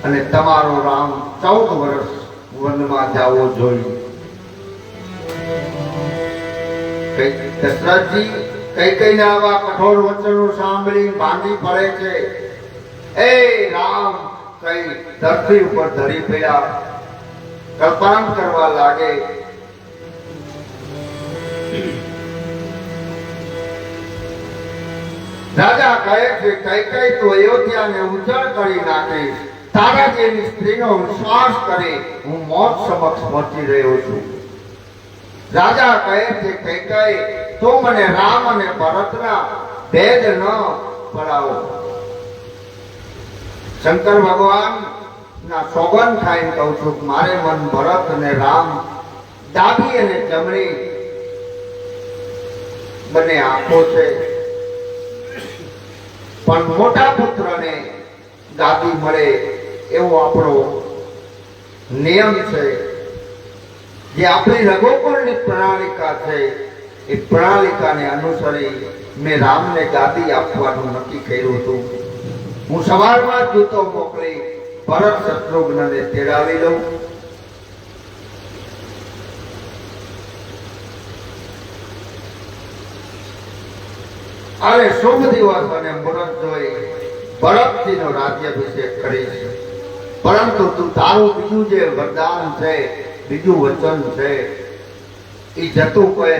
[SPEAKER 2] અને તમારો રામ 14 વર્ષ વનમાં જવો જોઈએ. દશરથજી કૈકેયીના આવા કઠોર વચનો સાંભળી ભાંગી પડે છે. એ રામ કઈ ધરતી ઉપર ધરી પડ્યા, કલ્પાંત કરવા લાગે. રાજા કહે છે કૈકેયી તું અયોધ્યાને ઉજ્જળ કરી નાખીશ. તારા જેવી સ્ત્રીનો વિશ્વાસ કરી હું મોત સમક્ષ પહોંચી રહ્યો છું. રાજા કહે છે કૈકેયી તું મને રામ અને ભરતના ભેદ ન પડાવો. શંકર ભગવાન ના સોગંદ ખાઈને કહું છું મારે મન ભરત અને રામ ડાબી અને જમણી બંને આંખો છે, પણ મોટા પુત્રને ગાદી મળે એવો આપણો નિયમ છે. જે આપણી રઘુકુળની પ્રણાલિકા છે એ પ્રણાલિકાને અનુસરી મેં રામને ગાદી આપવાનું નક્કી કર્યું હતું. હું સવારમાં દૂતો મોકલી ભરત શત્રુઘ્નને તેડાવી લઉં. અને શુભ દિવસ અને મુહૂર્ત જોઈ ભરતજીનો રાજ્યાભિષેક કરીશ. પરંતુ તું તારું બીજું જે વરદાન છે, બીજું વચન છે, એ જતું કહે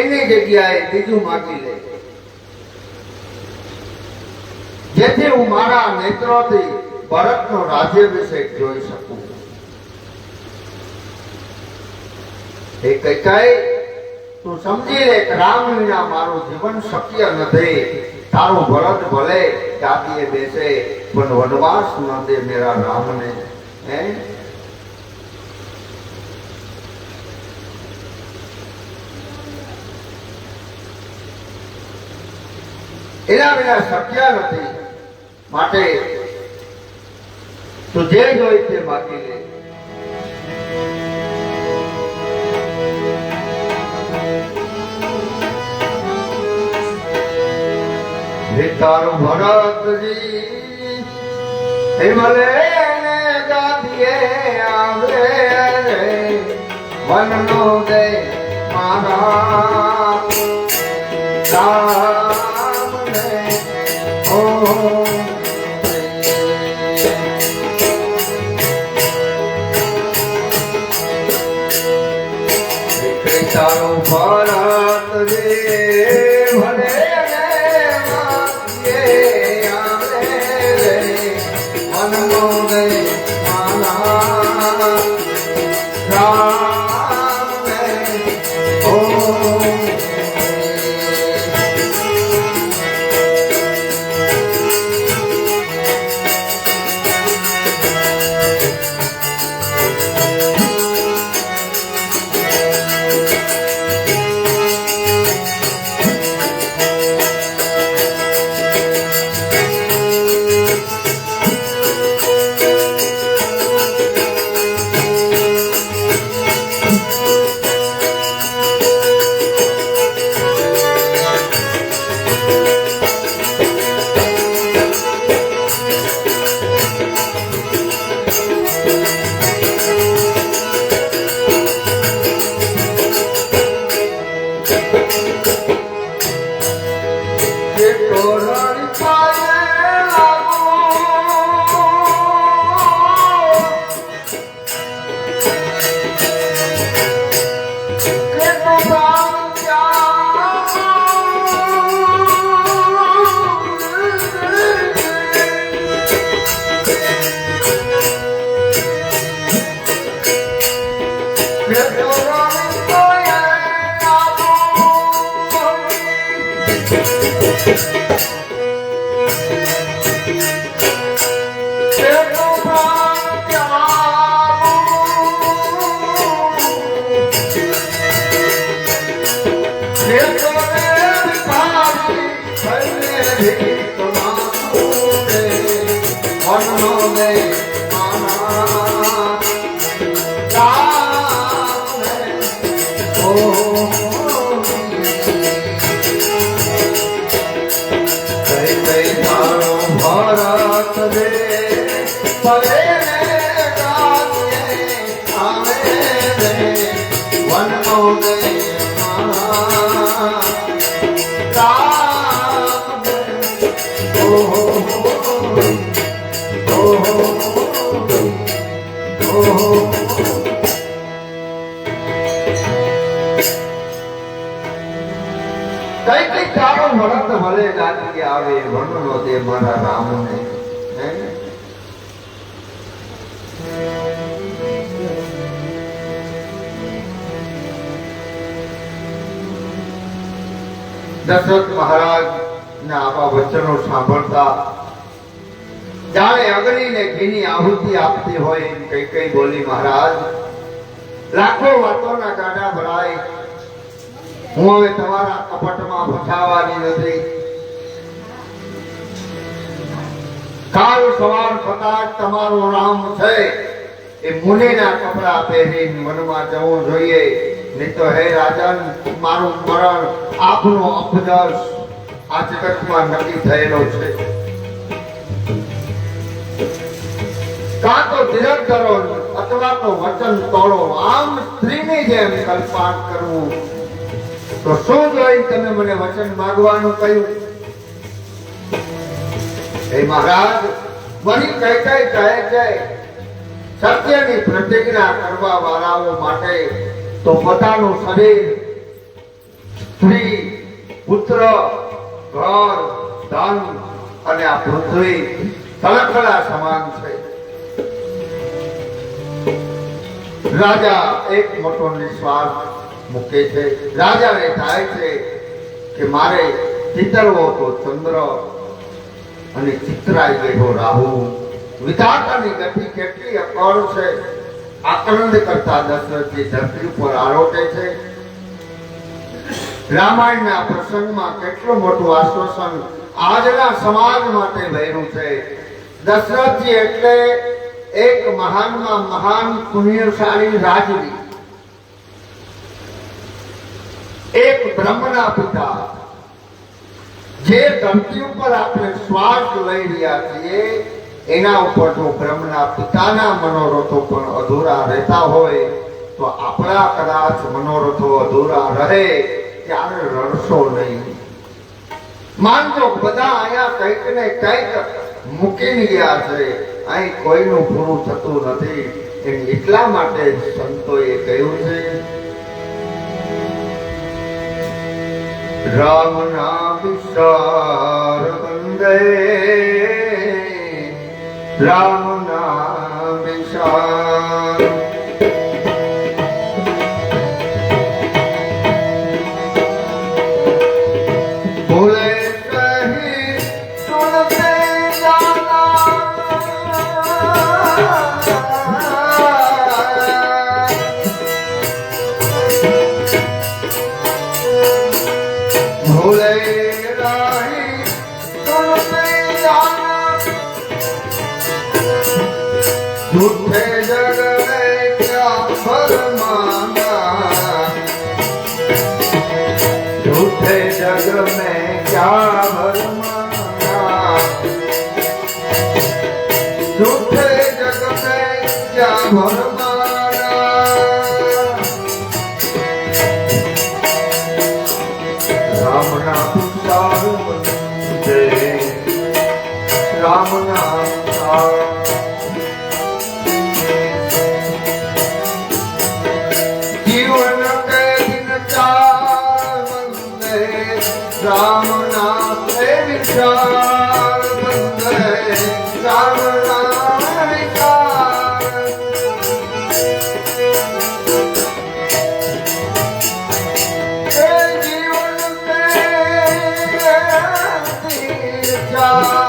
[SPEAKER 2] એની જગ્યાએ બીજું માગી લે, જેથી હું મારા નેત્રોથી ભરતનો રાજ્યાભિષેક જોઈ શકું. એ કૈકેયી તું સમજી લે કે રામ વિના મારું જીવન શક્ય નથી. તારો ભરત ભલે ગાદીએ બેસે પણ વનવાસ ન દે મેરા રામને. એના વિના શક્ય નથી. માટે તું જે જોઈ તે માગી લે. તારું ભરતજી હિમલે ને ગાદીએ આવે રે વનનો દે મારા રામને ઓ તારો ભારત રે ભલે કઈ તારો ભરત ભલે ગાદી આવે વનનો દે મારા રામને દશરથ મહારાજ ના આવા વચનો સાંભળતા જાણે અગ્નિ ને ઘીની આહુતિ આપતી હોય કઈ કઈ બોલી મહારાજ લાખો વાતોના ગાડા ભરાય હું હવે તમારા કપટમાં ફસાવાની નથી કાલ સવાર થતા તમારો રામ છે એ મુનિના કપડા પહેરીને વનમાં જવું જોઈએ નહીં તો હે રાજન મારું મરણ આપનો અપજસ આ જગતમાં નક્કી થયેલો છે કાં તો ધીરજ ધરો અથવા તો વચન તોડો આમ સ્ત્રીની જેમ કલ્પાન કરવું તો શું જોઈ તમે મને વચન માંગવાનું કહ્યું હે મહારાજ વળી કઈ કઈ કહે છે સત્યની પ્રતિજ્ઞા કરવા વાળાઓ માટે તો પોતાનું શરીર સ્ત્રી પુત્ર ઘર ધન અને આ પૃથ્વી તલખડા સમાન છે રાજા એક મોટો નિશ્વાસ મૂકે છે રાજાને થાય છે કે મારે ચિતરવો તો ચંદ્ર અને ચિત્રાઈ ગયો રાહુ વિધાતાની ગતિ કેટલી અકળ છે આનંદ કરતા દશરથજી ધરતી ઉપર આરોટે છે રામાયણના પ્રસંગમાં કેટલું મોટું આશ્વાસન આજના સમાજ માટે ભર્યું છે દશરથજી એટલે એક મહાનમાં મહાન પુણ્યશાળી રાજવી એક બ્રહ્મના પિતા જે ધરતી ઉપર આપણે શ્વાસ લઈ રહ્યા છીએ એ એના ઉપર જો બ્રહ્મના પિતાના મનોરથો પણ અધૂરા રહેતા હોય તો આપણા કદાચ મનોરથો અધૂરા રહે ત્યારે રડશો નહીં. માનજો બધા અહીંયા કંઈક ને કંઈક મૂકીને ગયા છે, અહીં કોઈનું પૂરું થતું નથી. એટલા માટે સંતોએ કહ્યું છે રામ નામ વિચાર બંદે, રામ નામ વિચાર. ભૂલે કહી સુનતે જાના, ભૂલે રહી સુનતે જાના, झूठे जग में क्या भरमाना, झूठे जग में क्या भरमाना, झूठे जग में क्या भरमाना. राम नाम सार बंदे, राम नाम सार. जीवन के दिन चार बंदे, राम नाम के विचार बंदे, राम नाम विचार. हे जीवन के दिन चार,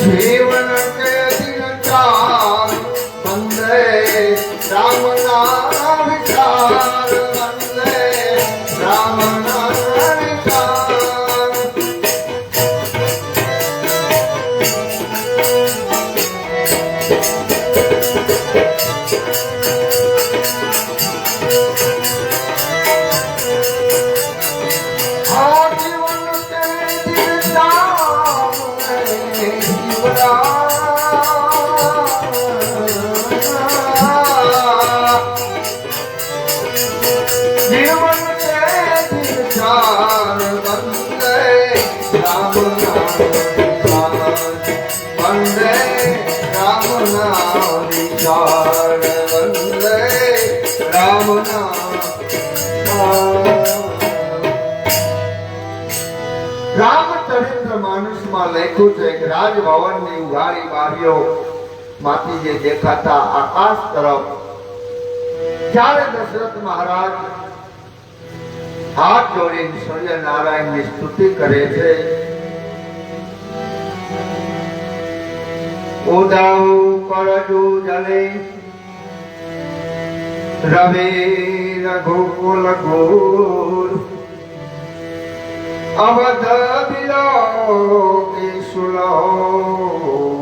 [SPEAKER 2] जीवन के दिन चार बंदे, राम नाम विचार बंदे, राम नाम विचार. हाँ जीवन के दिन चार जीवरा, जीवन के दिन चार बंदे, राम नाम बंदे, राम नाम विचार बंदे, राम नाम. રામચરિત્ર માનસમાં લખ્યું છે કે રાજભવનની ઉઘાડી બારીઓ માંથી જે દેખાતા આકાશ તરફ જ્યારે દશરથ મહારાજ હાથ જોડીને સૂર્યનારાયણની સ્તુતિ કરે છે. ઉદૌ કરજુ જલે રવિ રઘુકુલ ગુર, અવધ બિલોકી સુલોર.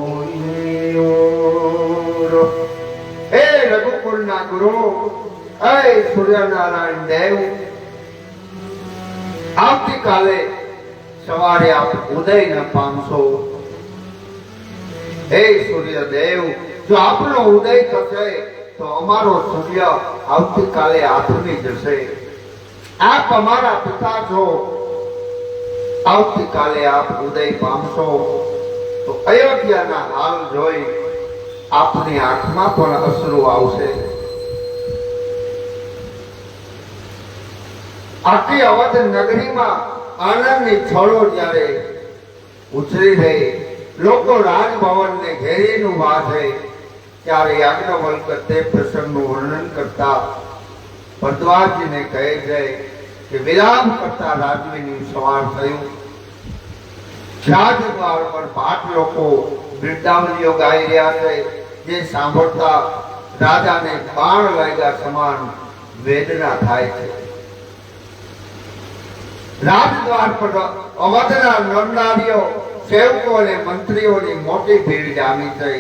[SPEAKER 2] હે રઘુકુલના ગુરુ, હે સૂર્યનારાયણ દેવ, આવતીકાલે સવારે આપ ઉદય ન પામશો. હે સૂર્યદેવ, જો આપનો ઉદય થશે તો અમારો સૂર્ય આવતીકાલે આથમી જશે. આપ અમારા પિતા છો, આવતીકાલે આપ ઉદય પામશો તો અયોધ્યાના હાલ જોઈ આપની આંખમાં પણ અશ્રુ આવશે. આખી અવધ નગરીમાં આનંદની છોડો જ્યારે ઉછળી રહી, લોકો રાજભવનને ઘેરીને ઊભા છે, ત્યારે યાજ્ઞવલ્ક તે પ્રસંગનું વર્ણન કરતા ભરદ્વાજજીને કહે છે કે વિરામ કરતા રાજવીનું સવાર થયું. રાજદ્વાર પર ભાટ લોકો વૃદ્ધાવલીઓ ગાઈ રહ્યા છે, જે સાંભળતા રાજાને બાણ લાગ્યા સમાન વેદના થાય છે. રાજદ્વાર પર અવધના નરનારીઓ, સેવકો અને મંત્રીઓની મોટી ભીડ જામી છે.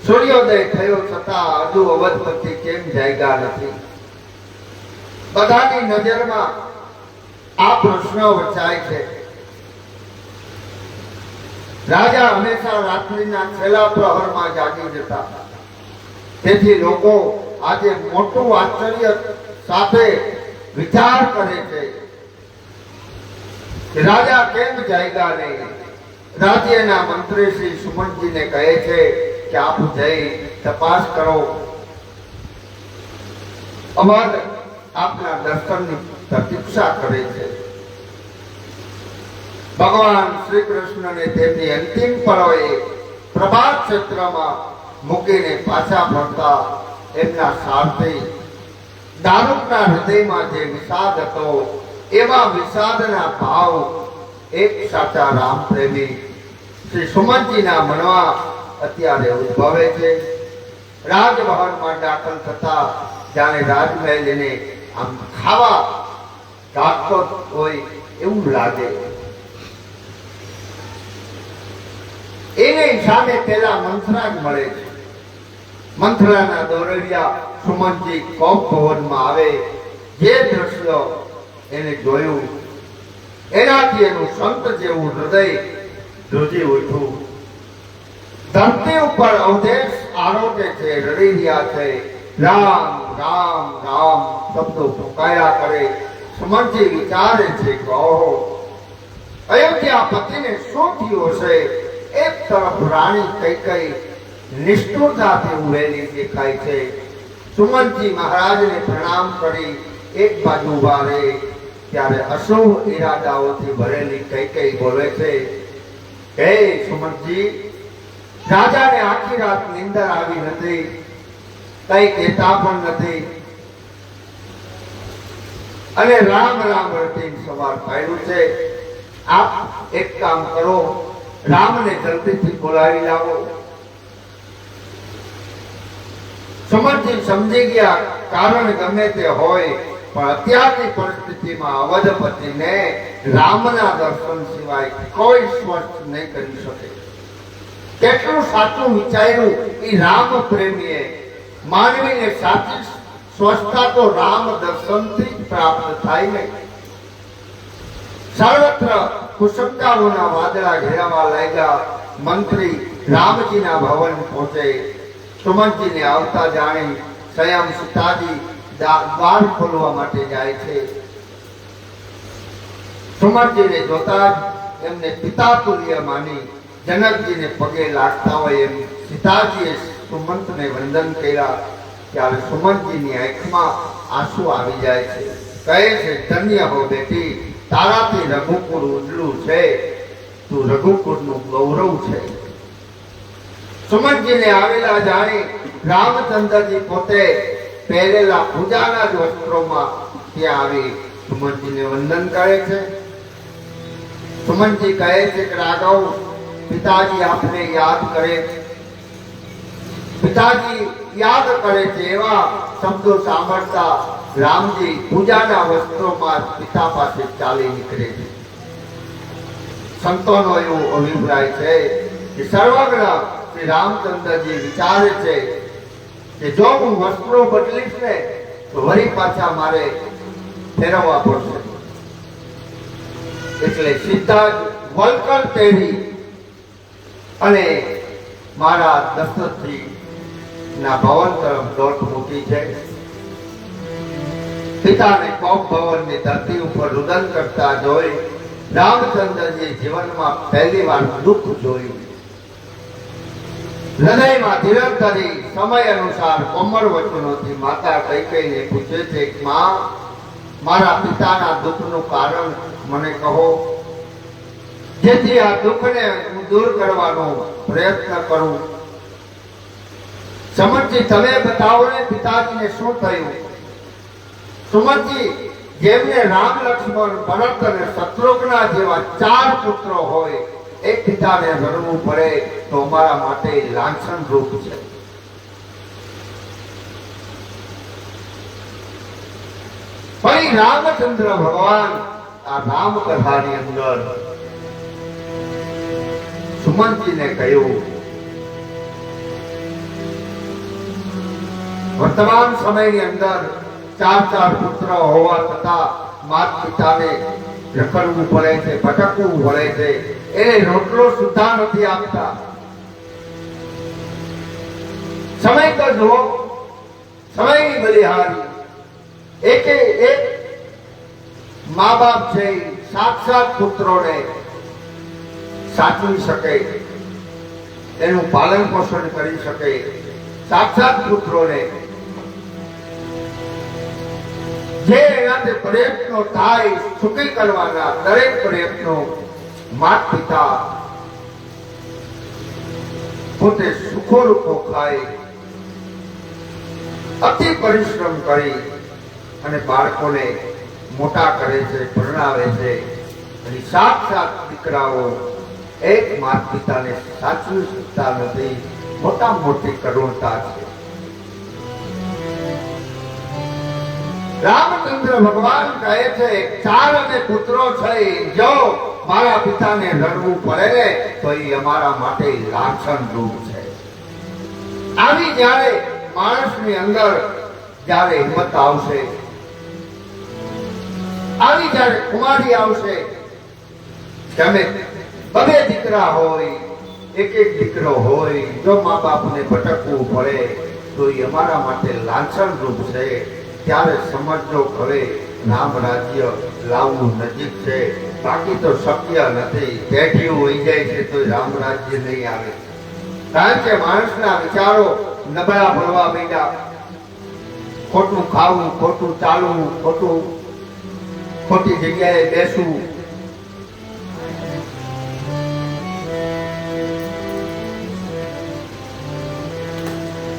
[SPEAKER 2] સૂર્યોદય થયો છતાં હજુ અવધપતિ કેમ જાગ્યા નથી? બધાની નજરમાં આ પ્રશ્ન વચાય છે. રાજા હંમેશા રાત્રિના છેલ્લા પ્રહરમાં જાગી જતા. તેથી લોકો આજે મોટું આશ્ચર્ય સાથે વિચાર કરે છે કે રાજા કેમ જાગ્યા નહીં. રાજ્યના મંત્રી શ્રી સુમનજીને કહે છે કે આપ જઈ તપાસ કરો. અમર આપના દર્શનની પ્રતીક્ષા કરે છે. ભગવાન શ્રી કૃષ્ણને તેમની અંતિમ પળોએ પ્રભાત ક્ષેત્રમાં મૂકીને પાછા ફરતા એમના સારથી દારૂકના હૃદયમાં જે વિષાદ હતો એવા વિષાદના ભાવ એક સાચા રામ પ્રેમી શ્રી સુમનજીના મનમાં અત્યારે ઉદ્ભવે છે. રાજભવનમાં દાખલ થતા જાણે રાજમહેલને આમ ખાવા કાઢતો હોય એવું લાગે. એની સામે પેલા મંથરા જ મળે છે. મંથરાના દોરડિયા સુમનજી કોપ ભવનમાં આવે. જે દ્રશ્ય એને જોયું એનાથી એનું સંત જેવું હૃદય ધ્રુજી ઉઠ્યું. ધરતી ઉપર અવધેશ આરોગે છે, રડી રહ્યા છે. રામ રામ રામ શબ્દો પુકાયા કરે. સુમનજી વિચારે છે કે ઓહો, અયોધ્યા પતિને શું થયું હશે. એક તરફ રાણી કૈકેયી નિષ્ઠુરતાથી ઉભેલી દેખાય છે. સુમનજી મહારાજને પ્રણામ કરી એક બાજુ ઉભા રહે ત્યારે અશુભ ઈરાદાઓથી ભરેલી કૈકેયી બોલે છે, હે સુમનજી, રાજાને આખી રાત નિંદર આવી નથી, કઈ કહેતા પણ નથી, અને રામ રામ રટીને સવાર પાડ્યું છે. આપ એક કામ કરો, રામને જલ્દીથી બોલાવી લાવો. સુમનજી સમજી ગયા કારણ ગમે તે હોય પણ અત્યારની પરિસ્થિતિમાં અવધપતિને રામના દર્શન સિવાય કોઈ સ્પર્શ નહીં કરી શકે. કેટલું સાચું વિચાર્યું એ રામ પ્રેમીએ. માનવીને સાચી સ્વસ્થતા તો રામ દર્શનથી જ પ્રાપ્ત થાય ને. સર્વત્ર કુસંગાઓના વાદળા ઘેરાવા લાગ્યા. મંત્રી રામજીના ભવન પહોંચે. સુમનજીને આવતા જાણી સ્વયં સીતાજી દ્વાર ખોલવા માટે જાય છે. સુમનજીને જોતા જ એમને પિતા તુલ્ય માની જનકજીને પગે લાગતા હોય એમ સીતાજીએ સુમંતને વંદન કર્યા. ત્યારે સુમનજીની આંખમાં આંસુ આવી જાય છે. કહે છે, ધન્ય હો બેટી, તારાથી રઘુકુળ ઉજળું છે, તું રઘુકુળનું ગૌરવ છે. સુમનજીને આવેલા જાણી રામચંદ્રજી પોતે પહેરેલા પૂજાના જ વસ્ત્રોમાં ત્યાં આવી સુમનજીને વંદન કરે છે. સુમનજી કહે છે કે રાઘવ, પિતાજી આપને યાદ કરે, પિતાજી યાદ કરે છે. એવા શબ્દો સાંભળતા રામજી પૂજાના વસ્ત્રોમાં પિતા પાસે ચાલી નીકળે છે. સંતોનો એવો અભિપ્રાય છે કે સર્વજ્ઞ શ્રી રામચંદ્રજી વિચારે છે કે જો હું વસ્ત્રો બદલીશ ને તો વળી પાછા મારે ફેરવવા પડશે. એટલે સીધા જ વલકલ પહેરી અને મારા દશરથજી ના ભવન તરફ દોટ મૂકી છે. પિતાને કોપ ભવનની ધરતી ઉપર રુદન કરતા જોઈ રામચંદ્રજી જીવનમાં પહેલી વાર દુઃખ જોયું. હૃદયમાં ધીરજ ધરી સમય અનુસાર કોમળ વચનોથી માતા કૈકેયીને પૂછે છે, માં, મારા પિતાના દુઃખનું કારણ મને કહો, જેથી આ દુઃખને હું દૂર કરવાનો પ્રયત્ન કરું. સુમનજી, તમે બતાવો ને પિતાજીને શું થયું. સુમનજી, જેમને રામ, લક્ષ્મણ, ભરત અને શત્રુઘ્ન જેવા 4 પુત્રો હોય, એક પિતાને રડવું પડે તો અમારા માટે લાંછન રૂપ છે. પછી રામચંદ્ર ભગવાન આ રામ કથાની અંદર સુમનજીને કહ્યું, વર્તમાન સમયની અંદર ચાર પુત્ર હોવા છતાં માત પિતાને રખડવું પડે છે, ભટકવું પડે છે, એને રોટલો સુદ્ધા નથી આપતા. સમય તો જુઓ, સમયની બલિહારી. એકે એક મા બાપ છે સાક્ષાત પુત્રોને સાચવી શકે, એનું પાલન પોષણ કરી શકે. સાક્ષાત પુત્રોને જે એનાથી પ્રયત્નો થાય સુખી કરવાના, દરેક પ્રયત્નો માત પિતા પોતે સુખો રૂપો ખાય, અતિ પરિશ્રમ કરી અને બાળકોને મોટા કરે છે, ભણાવે છે. અને સાક્ષાત દીકરાઓ એક માત પિતાને સાચવી શકતા નથી. મોટા મોટી કરુણતા છે. રામચંદ્ર ભગવાન કહે છે, ચાર અને પુત્રો છે, જો મારા પિતાને લડવું પડે ને તો એ અમારા માટે લાંછન રૂપ છે. આવી જ્યારે માણસની અંદર જ્યારે હિંમત આવશે, આવી જ્યારે કુમારી આવશે, તમે બબે દીકરા હોય, એક એક દીકરો હોય, જો મા બાપને ભટકવું પડે તો એ અમારા માટે લાંછન રૂપ છે. ત્યારે સમજો હવે રામ રાજ્ય લાવવું નજીક છે. બાકી તો શક્ય નથી. પેઢીઓ હોઈ જાય છે તો રામ રાજ્ય નહીં આવે. કારણ કે માણસના વિચારો નબળા પડવા માંડ્યા. ખોટું ખાવું, ખોટું ચાલવું, ખોટી જગ્યાએ બેસવું.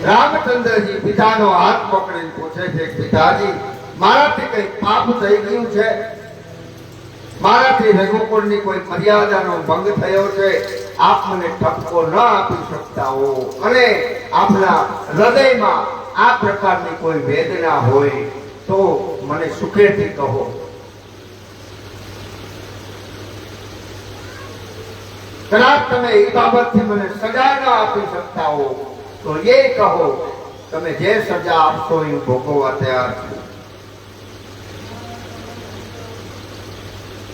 [SPEAKER 2] રામચંદ્રજી પિતાનો હાથ પકડીને પૂછે છે, પિતાજી મારાથી કઈ પાપ થઈ ગયું છે? મારાથી રઘુકુળની કોઈ મર્યાદાનો ભંગ થયો છે? આપ મને ઠપકો ન આપી શકતા હો અને આપના હૃદયમાં આ પ્રકારની કોઈ વેદના હોય તો મને સુખેથી કહો. કદાચ તમે એ બાબતથી મને સજા ન આપી શકતા હો તો એ કહો. તમે જે સજા આપશો એ ભોગવવા તૈયાર છું.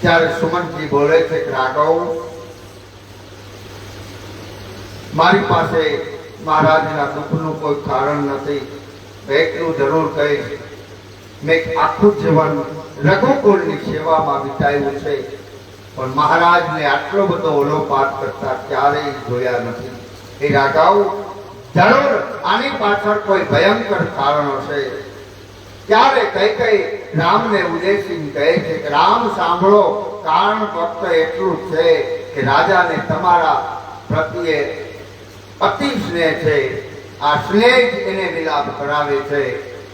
[SPEAKER 2] ત્યારે સુમનજી બોલે છે કે રાઘવ, મારી પાસે મહારાજના દુઃખનું કોઈ કારણ નથી. એટલું જરૂર કહીશ, મેં આખું જીવન રઘુકુળની સેવામાં વિતાવ્યું છે, પણ મહારાજને આટલો બધો ઓલોપાત કરતા ક્યારેય જોયા નથી. એ રાઘવ, જરૂર આની પાછળ કોઈ ભયંકર કારણો છે. ત્યારે કઈ રામને ઉદ્દેશીને કહે છે કે રામ સાંભળો, કારણ ફક્ત એટલું છે કે રાજાને તમારા પ્રત્યે અતિ સ્નેહ છે. આ સ્નેહ જ એને વિલાપ કરાવે છે.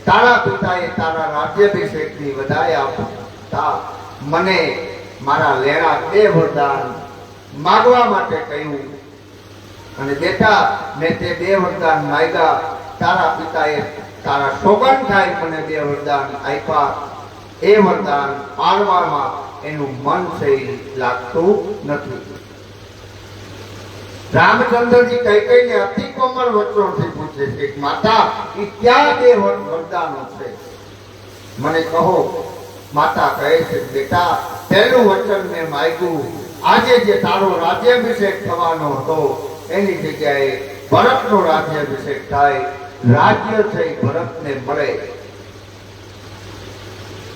[SPEAKER 2] તારા પિતાએ તારા રાજ્યાભિષેકની વધાઈ આપતા મને મારા લેણા 2 વરદાન માગવા માટે કહ્યું અને બેટા મેં તે 2 વરદાન માંગ્યા. તારા પિતાએ તારા સોગન થાય મને 2 વરદાન આપ્યા. એ વરદાન પાળવામાં એનું મન સહી લાગતું નથી. રામચંદ્રજી કઈ અતિ કોમળ વચનોથી પૂછે છે, માતા એ ક્યાં 2 વરદાનો છે મને કહો. માતા કહે છે, બેટા પહેલું વચન મેં માંગ્યું, આજે જે તારો રાજ્યાભિષેક થવાનો હતો એની જગ્યાએ ભરતનો રાજ્યાભિષેક થાય. રાજ્ય છે ભરતને મળે,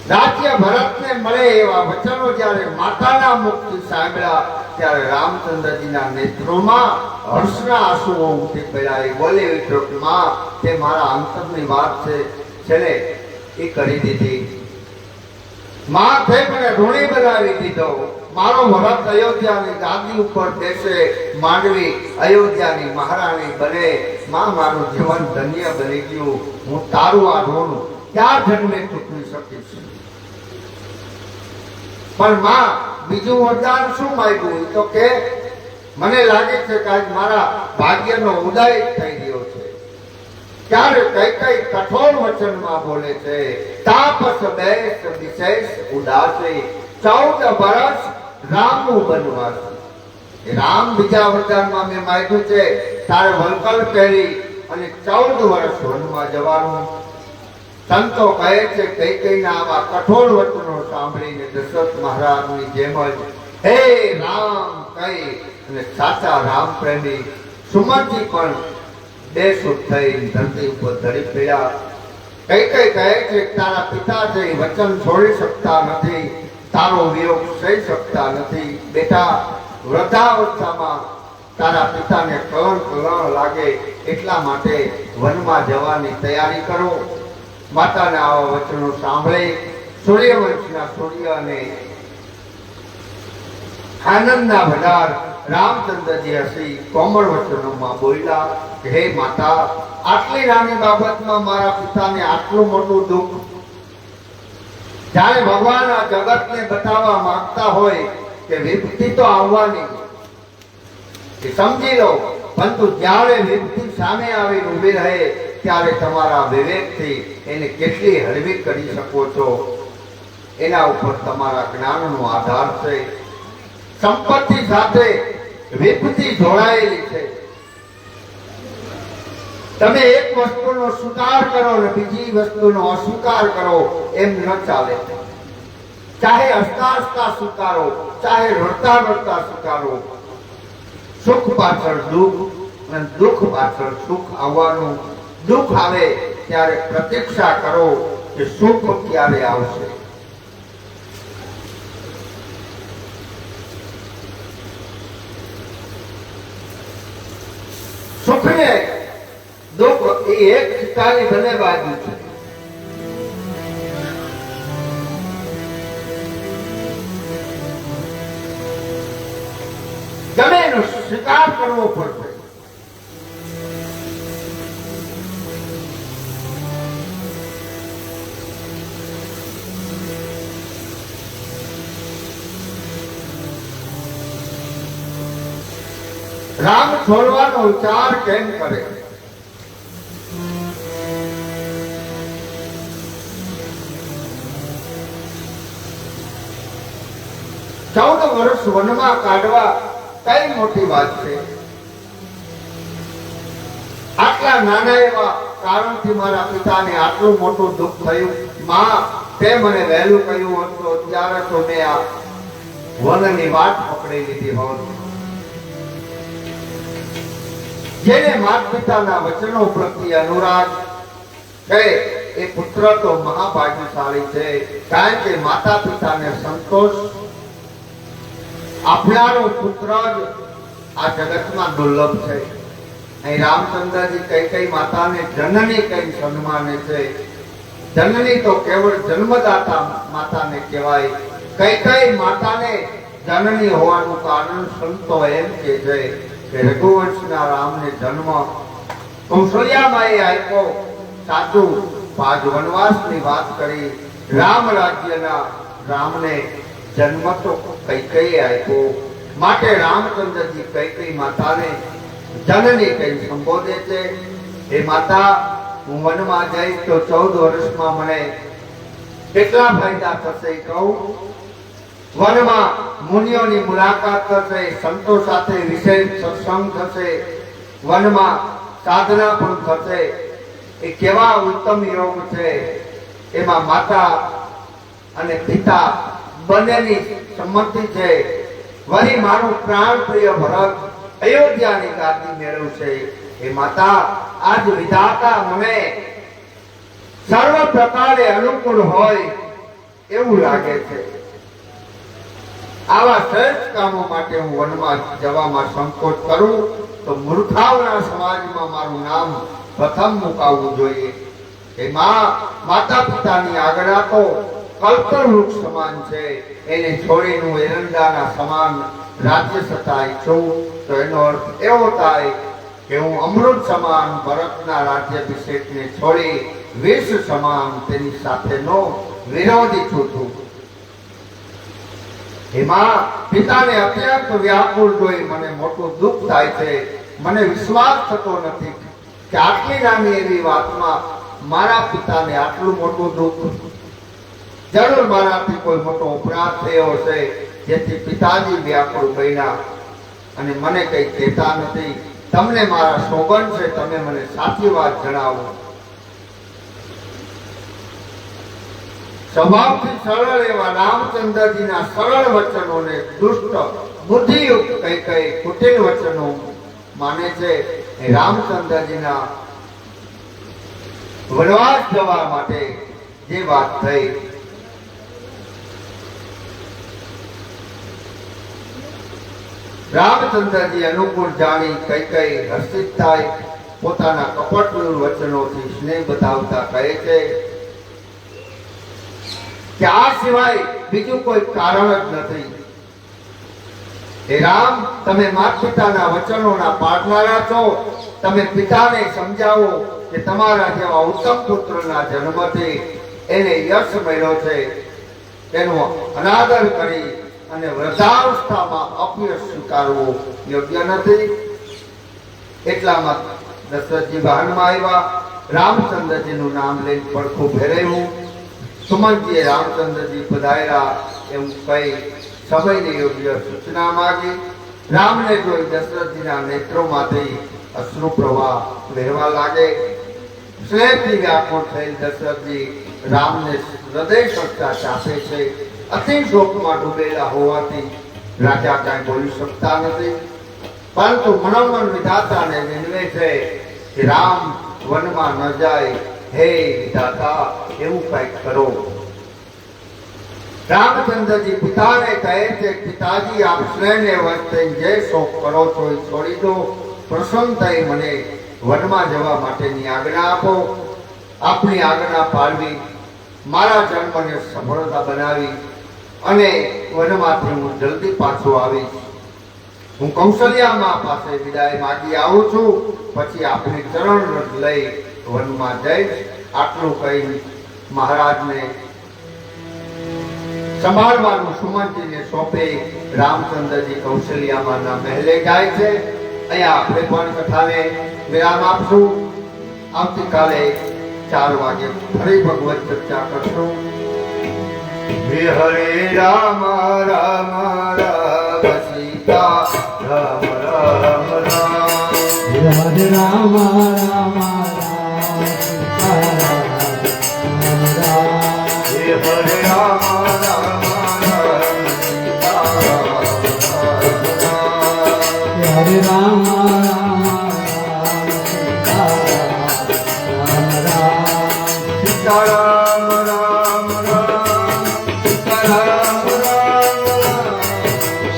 [SPEAKER 2] રાજ્ય ભરતને મળે એવા વચનો જ્યારે માતાના મુખથી સાંભળ્યા ત્યારે રામચંદ્રજીના નેત્રોમાં હર્ષના આંસુઓ ઉમટી પડ્યા. એ બોલે માં, તે મારા અંતરની વાત છે, છેલ્લે એ કરી દીધી. માં થઈ મને ઋણી બનાવી દીધો. મારો ભરત અયોધ્યાની ગાદી ઉપર બેસે, માંડવી અયોધ્યાની મહારાણી બને. માં, મારું જીવન ધન્ય બની ગયું. હું તારું આ ઋણ ક્યાં જન્મે ચૂકવી શકીશ? પણ માં, બીજું વરદાન શું માંગ્યું? તો કે મને લાગે છે કે આજ મારા ભાગ્યનો ઉદય થઈ ગયો છે. ત્યારે કઈ કઠોર વચનમાં બોલે છે, તાપસ બેસ વિશેષ ઉદાસી 14 વર્ષ રામનું બનવાસ. રામ બીજા વરદાનમાં મેં માંગ્યું છે તારે વલકલ પહેરી અને 14 વર્ષ વનમાં જવાનું. સંતો કહે છે કૈકેયીના આવા કઠોર વચનો સાંભળીને દશરથ મહારાજની જેમ જ હે રામ કહી અને સાચા રામ પ્રેમી સુમનજી પણ બેસુધ થઈ ધરતી ઉપર ધરી પડ્યા. કૈકેયી કહે છે તારા પિતા છે વચન છોડી શકતા નથી, તારો વિયોગ સહી શકતા નથી. બેટા, વૃદ્ધાવસ્થામાં તારા પિતાને કલંક ન લાગે એટલા માટે વનમાં જવાની તૈયારી કરો. માતાના આવા વચનો સાંભળી સૂર્યવંશના સૂર્ય અને આનંદના ભંડાર રામચંદ્રજી હસી કોમળ વચનોમાં બોલ્યા કે હે માતા, આટલી નાની બાબતમાં મારા પિતાને આટલું મોટું દુઃખ, જ્યારે ભગવાન આ જગતને બતાવવા માંગતા હોય કે વિપત્તિ તો આવવાની એ સમજી લો, પરંતુ જ્યારે વિપત્તિ સામે આવીને ઊભી રહે ત્યારે તમારા વિવેકથી એને કેટલી હળવી કરી શકો છો એના ઉપર તમારા જ્ઞાનનો આધાર છે. સંપત્તિ સાથે વિપત્તિ જોડાયેલી છે. તમે એક વસ્તુનો સ્વીકાર કરો અને બીજી વસ્તુનો અસ્વીકાર કરો એમ ન ચાલે. ચાહે હસતા હસતા સ્વીકારો, ચાહે રડતા રડતા સ્વીકારો. સુખ પાછળ દુઃખ અને દુઃખ પાછળ સુખ આવવાનું. દુઃખ આવે ત્યારે પ્રતીક્ષા કરો કે સુખ ક્યારે આવશે. સુખ ને દુઃખ એ એક સિક્કાની બંને બાજુ છે. ગમે એનો સ્વીકાર કરવો પડશે. રામ છોડવાનો વિચાર કેમ કરે? 14 વર્ષ વનમાં કાઢવા કઈ મોટી વાત છે? આટલા નાના એવા કારણથી મારા પિતાને આટલું મોટું દુઃખ થયું. માં, તે મને વહેલું કહ્યું હતું ત્યારે તો મેં આ વનની વાટ પકડી લીધી હોત. જેને માતા પિતાના વચનો પ્રત્યે અનુરાગ છે એ પુત્ર તો મહાભાગ્યશાળી છે, કારણ કે માતા પિતાને સંતોષ આપનારો પુત્ર જ આ જગતમાં દુર્લભ છે. અહીં રામચંદ્રજી કઈ માતાને જનની કઈ સન્માને છે. જનની તો કેવળ જન્મદાતા માતાને કહેવાય. કઈ માતાને જનની હોવાનું કારણ સંતો એમ કે છે કે રઘુવંશના રામને જન્મ કૌશલ્યામાએ આપ્યો. સાચું, પાંચ વનવાસની વાત કરી. રામ રાજ્યના રામને જન્મ તો કૈકેયી આપ્યો. માટે રામચંદ્રજી કૈકેયી માતાને જનની કઈ સંબોધે છે. એ માતા, હું વનમાં જઈશ તો 14 વર્ષમાં મને કેટલા ફાયદા થશે કહું. વનમાં મુનિઓની મુલાકાત થશે, સંતો સાથે વિશેષ સત્સંગ થશે, વનમાં સાધના પણ થશે. એ કેવા ઉત્તમ યોગ છે. એમાં માતા અને પિતા બંનેની સંમતિ છે. વળી મારું પ્રાણ પ્રિય ભરત અયોધ્યાની ગાદી મેળવશે. એ માતા, આજ વિધાતા મને સર્વ પ્રકારે અનુકૂળ હોય એવું લાગે છે. આવા શ્રેષ્ઠ કામો માટે હું વનમાં જવામાં સંકોચ કરું તો મૂર્ખાઓના સમાજમાં મારું નામ પ્રથમ મુકાવવું જોઈએ. એ માતા પિતાની આજ્ઞા તો કલ્પવૃક્ષ સમાન છે. એને છોડીને હું એરંડાના સમાન રાજ્ય સત્તા ઈચ્છું તો એનો અર્થ એવો થાય કે હું અમૃત સમાન ભરતના રાજ્યાભિષેકને છોડી વિષ સમાન તેની સાથેનો વિરોધી છું. એમાં પિતાને અત્યંત વ્યાકુળ જોઈ મને મોટું દુઃખ થાય છે. મને વિશ્વાસ થતો નથી કે આટલી નાની એવી વાતમાં મારા પિતાને આટલું મોટું દુઃખ. જરૂર મારાથી કોઈ મોટો અપરાધ થયો હશે જેથી પિતાજી વ્યાકુળ બન્યા અને મને કઈ કહેતા નથી. તમને મારા સોગંદ છે, તમે મને સાચી વાત જણાવો. સ્વભાવથી સરળ એવા રામચંદ્રજીના સરળ વચનોને દુષ્ટ બુદ્ધિયુક્ત કઈ કુટિલ વચનો માને છે. એ રામચંદ્રજીના વનવાસ જવા માટે જે વાત થઈ, રામચંદ્રજી અનુકૂળ જાણી કઈ હર્ષિત થાય, પોતાના કપટનું વચનોથી સ્નેહ બતાવતા કહે છે કે આ સિવાય બીજું કોઈ કારણ જ નથી. હે રામ, તમે માતા પિતાના વચનોના પાળનારા છો. તમે પિતાને સમજાવો કે તમારા જેવા ઉત્તમ પુત્રના જન્મથી એને યશ મળ્યો છે, તેનો અનાદર કરી અને વૃદ્ધાવસ્થામાં અપયશ સ્વીકારવું યોગ્ય નથી. એટલામાં દશરથજી ભાનમાં આવ્યા. રામચંદ્રજીનું નામ લઈને પડખું ફેરવ્યું. સુમનજીએ રામચંદ્રજી પધાર્યા એવું કહી સમયની યોગ્ય સૂચના માંગી. રામને જોઈ દશરથજીના નેત્રોમાંથી અશ્રુ પ્રવાહ વહેવા લાગે. સ્નેહથી વ્યાકુળ થયેલ દશરથજી રામને હૃદય સત્તા ચાપે છે. અતિ શોકમાં ડૂબેલા હોવાથી રાજા કાંઈ બોલી શકતા નથી, પરંતુ મનોમન વિધાતાને વિનવે છે કે રામ વનમાં ન જાય. હે વિધાતા, એવું કંઈક કરો. રામચંદ્રજી પિતાને કહે છે, પિતાજી, આપ સ્નેહને વચ્ચે જે શોક કરો છો એ છોડી દો. પ્રસન્ન થઈ મને વનમાં જવા માટેની આજ્ઞા આપો. આપની આજ્ઞા પાળવી, મારા જન્મને સફળતા બનાવી અને વનમાંથી હું જલ્દી પાછો આવીશ. હું કૌશલ્યામાં પાસે વિદાય માગી આવું છું, પછી આપની ચરણ રથ લઈ વનમાં જઈશ. આટલું કહી મહારાજને સંભાળવાનું સુમનજીને સોંપે રામચંદ્રજી કૌશલ્યામાના મહેલે જાય છે. અહીંયા આપણે પણ કથાને વિરામ આપશું. આવતીકાલે 4 વાગે ફરી ભગવત ચર્ચા કરશું. હરે રામ રામ રામ સીતા રામ રામ રામ.
[SPEAKER 1] હરે રામ રામ રામ સીતા રામ રામ.
[SPEAKER 2] હરે રામ રામ રામ સીતા રામ રામ.
[SPEAKER 1] હરે રામ રામ રામ સીતા રામ રામ.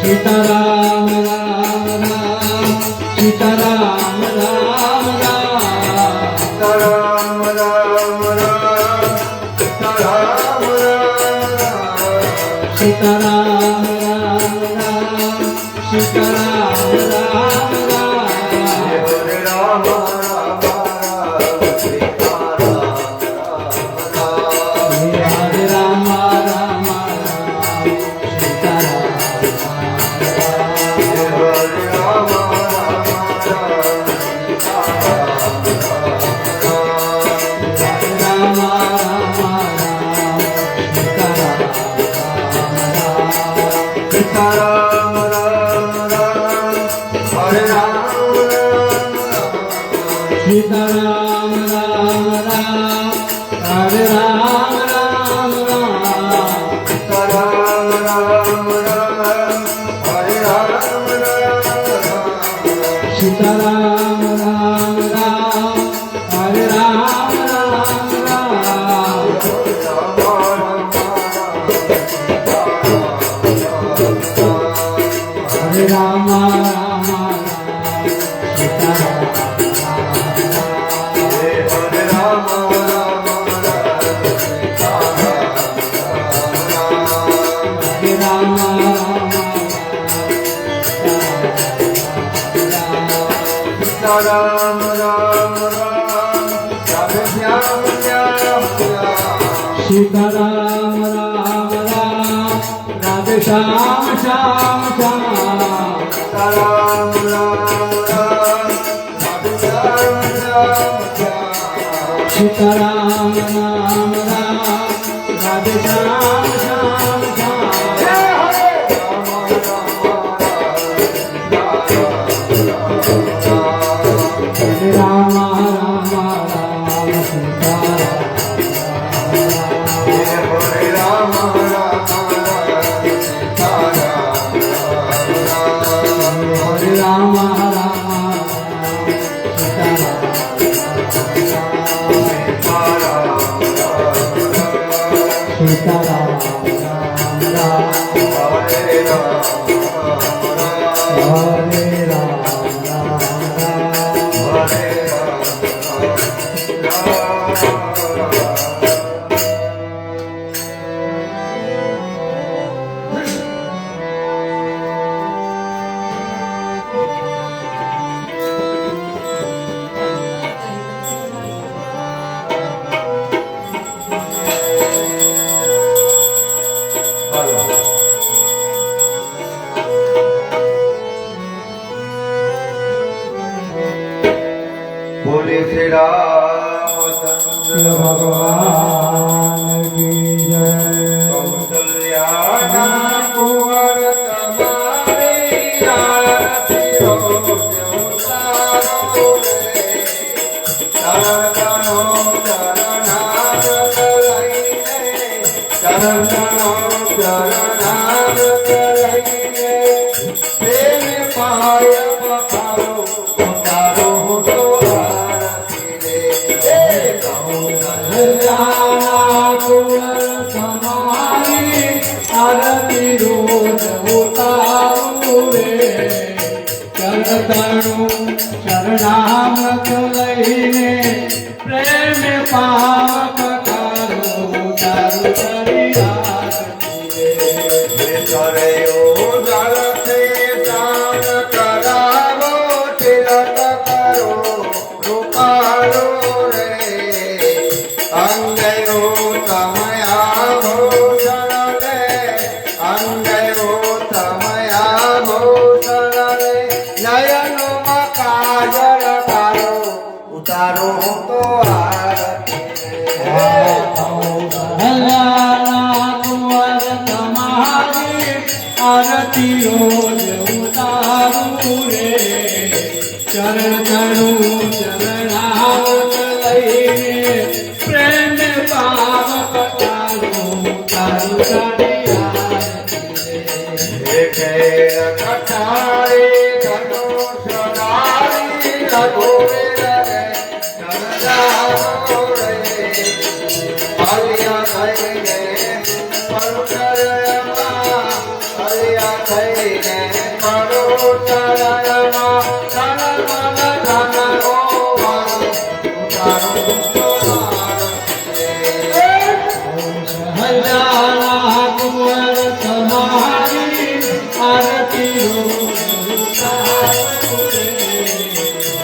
[SPEAKER 2] સીતા રામ રામ રામ. સીતા રામ રામ રામ.
[SPEAKER 1] સીતા રામ રામ રામ. સીતા રામ રામ રામ.
[SPEAKER 2] સીતા રામ રામ રામ. સીતા રામ રામ રામ.
[SPEAKER 1] સીતા રામ રામ રામ. સીતા રામ રામ રામ.
[SPEAKER 2] હરે રામ રામ રામ. સીતા રામ રામ રામ.
[SPEAKER 1] હરે રામ રામ રામ. સીતા રામ રામ રામ.
[SPEAKER 2] હરે રામ રામ રામ. સીતા રામ રામ રામ. સીતા રામ રામ રામ. હરે રામ રામ રામ.
[SPEAKER 1] સીતારામ રામ રામ. હરે રામ રામ રામ.
[SPEAKER 2] સીતા રામ રામ રામ. હરે રામ રામ રામ.
[SPEAKER 1] સીતારામ રામ રામ. હરે રામ રામ રામ. હરે રામ રામ રામ. સીતારામ
[SPEAKER 2] હરે રામ રામ રામ. સીતા રામ રામ.
[SPEAKER 1] હરે રામ રામ
[SPEAKER 2] સીતા રામ રામ રામ. રાધે શ્યામ શ્યામ શ્યામ.
[SPEAKER 1] સીતારામ રામ રામ. રાધે શ્યામ શ્યામ શ્યામ.
[SPEAKER 2] સીતા રામ રામ રામ. રાધે શ્યામ શ્યામ શ્યામ.
[SPEAKER 1] સીતારામ રામ રામ. રાધે શ્યામ શ્યામ શ્યામ. હરે રામ રામ રામ. સીતારામ રામ રામ. રામ
[SPEAKER 2] હરે રામ
[SPEAKER 1] હરે રામ રામ રામ
[SPEAKER 2] હરે બોલે શ્રી રામચંદ્ર
[SPEAKER 1] ભગવાન કી જય
[SPEAKER 2] કૌશલ્યાના કુંવર તમારી આરતી રોજ ઉતારો રે. ચરણો ચરણારત લઈને, ચરણો ચરણારત લઈને, પ્રેમ પાય પખારો ઉતારો તો આરતી રે. હે
[SPEAKER 1] કલ્યાણા કુંવર તમારી આરતી રોજ ઉતારું રે ચરણનું શરણામત લઈને પ્રેમ પાપ કારો ઉતારું કરી આરતી રે
[SPEAKER 2] સરયો જળતે દાન કરાવો, તિલક કરો રૂપાળો રે. અંગયો તમયા ભૂષણ રે, અંગયો તમયા ભૂષણ રે. નયનમાં કાજલ તારો ઉતારો તો આરતી રે.
[SPEAKER 1] કલ્યાણા કુંવર તમારી આરતી રોજ ઉતારું રે ચરણનું ચરણાવત લઈને પ્રેમ પાવ પતારું ઉતારું કરી આરતી રે
[SPEAKER 2] કઠારી ધનુષ ધારી રઘુવીર રે. ચરણાવો રે. હરિયા થઈને પરુચરણમાં, હરિયા થઈને પરુચરણમાં, ચરણમાં ધન ઓવા ઉતારું તો આરતી રે.
[SPEAKER 1] કલ્યાણા કુંવર તમારી આરતી રોજ ઉતારું રે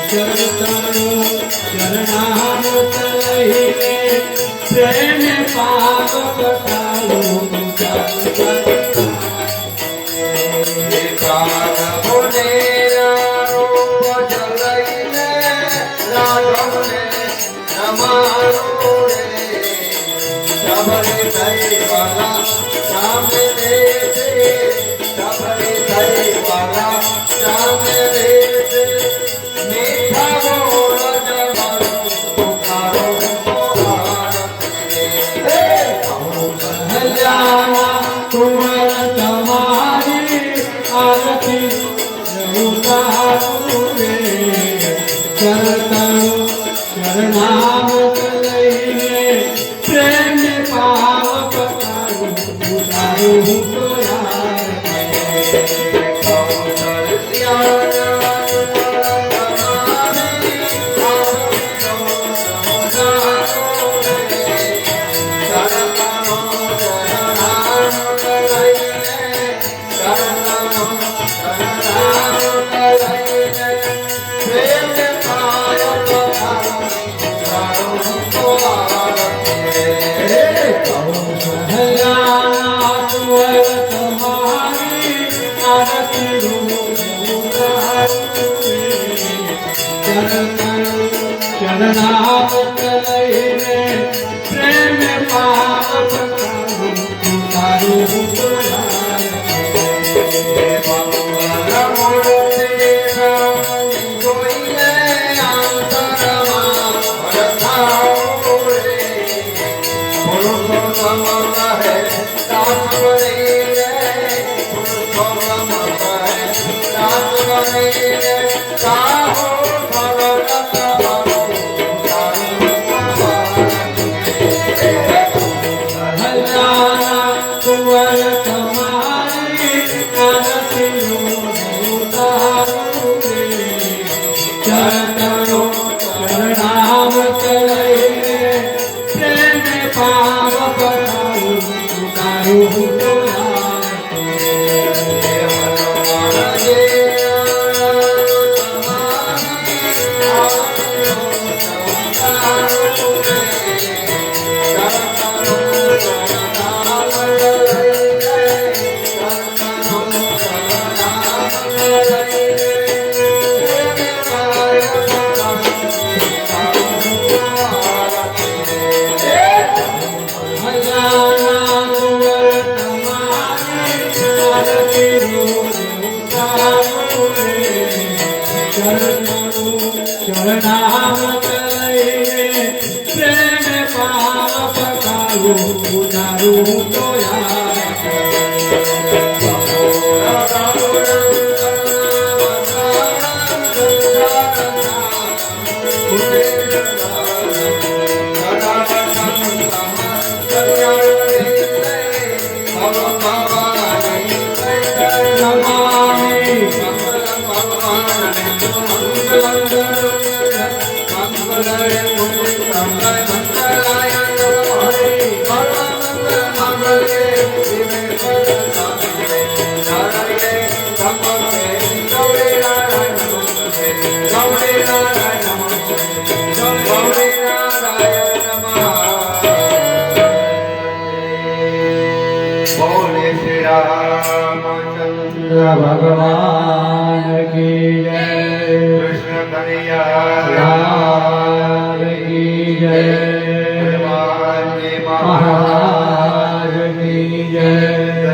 [SPEAKER 1] ચરણનું શરણામત લઈને પ્રેમ પાપ પતારું ઉતારું કરી
[SPEAKER 2] કાન ભુનેરા રૂપ જલઈને રાઘવને રમાડું રે. સબરે થઈ વાલા સામે રે છે, સબરે થઈ વાલા સામે રે છે. મીઠા બોલ જવાનું ઉતારો તો આરતી રે.
[SPEAKER 1] કલ્યાણા કુંવર તમારી આરતી ઉતારું રે ચરણનું શરણામત લઈને પ્રેમ પાવ પતારું ઉતારું તો કલ્યાણા કુંવર તમારી આરતી રોજ ઉતારું રે ચરણનું શરણાગત લઈને પ્રેમ પાપ પતારું ઉતારું તો કલ્યાણા કુંવર તારું હું તો યાદ
[SPEAKER 2] બોલે શ્રી રામચંદ્ર
[SPEAKER 1] ભગવાન કી જય
[SPEAKER 2] કૃષ્ણ કનૈયા
[SPEAKER 1] લાલ કી જય
[SPEAKER 2] હનુમાનજી
[SPEAKER 1] મહારાજ કી જય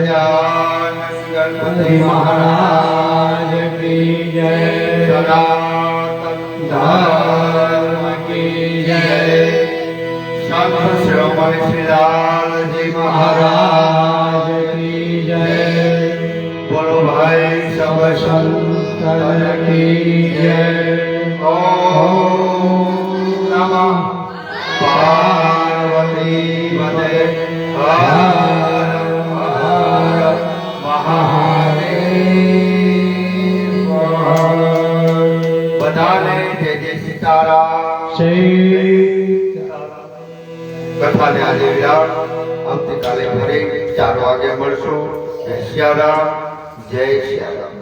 [SPEAKER 2] ગજાનન ગણપતિ
[SPEAKER 1] મહારાજ કી જય
[SPEAKER 2] સનાતન
[SPEAKER 1] ધર્મ કી જય
[SPEAKER 2] સંત શ્રવણ શ્રીલાલજી
[SPEAKER 1] મહારાજ કી જય
[SPEAKER 2] બોલો ભાઈ સબ
[SPEAKER 1] શંકર કી જય
[SPEAKER 2] ઓમ નમઃ પાર્વતી પતે હર હર મહાદેવ બધાને જય જય સીતારામ કથાને આજે વિરામ આવતીકાલે ફરી 4 વાગે મળશું જય સિયારામ જય સિયારામ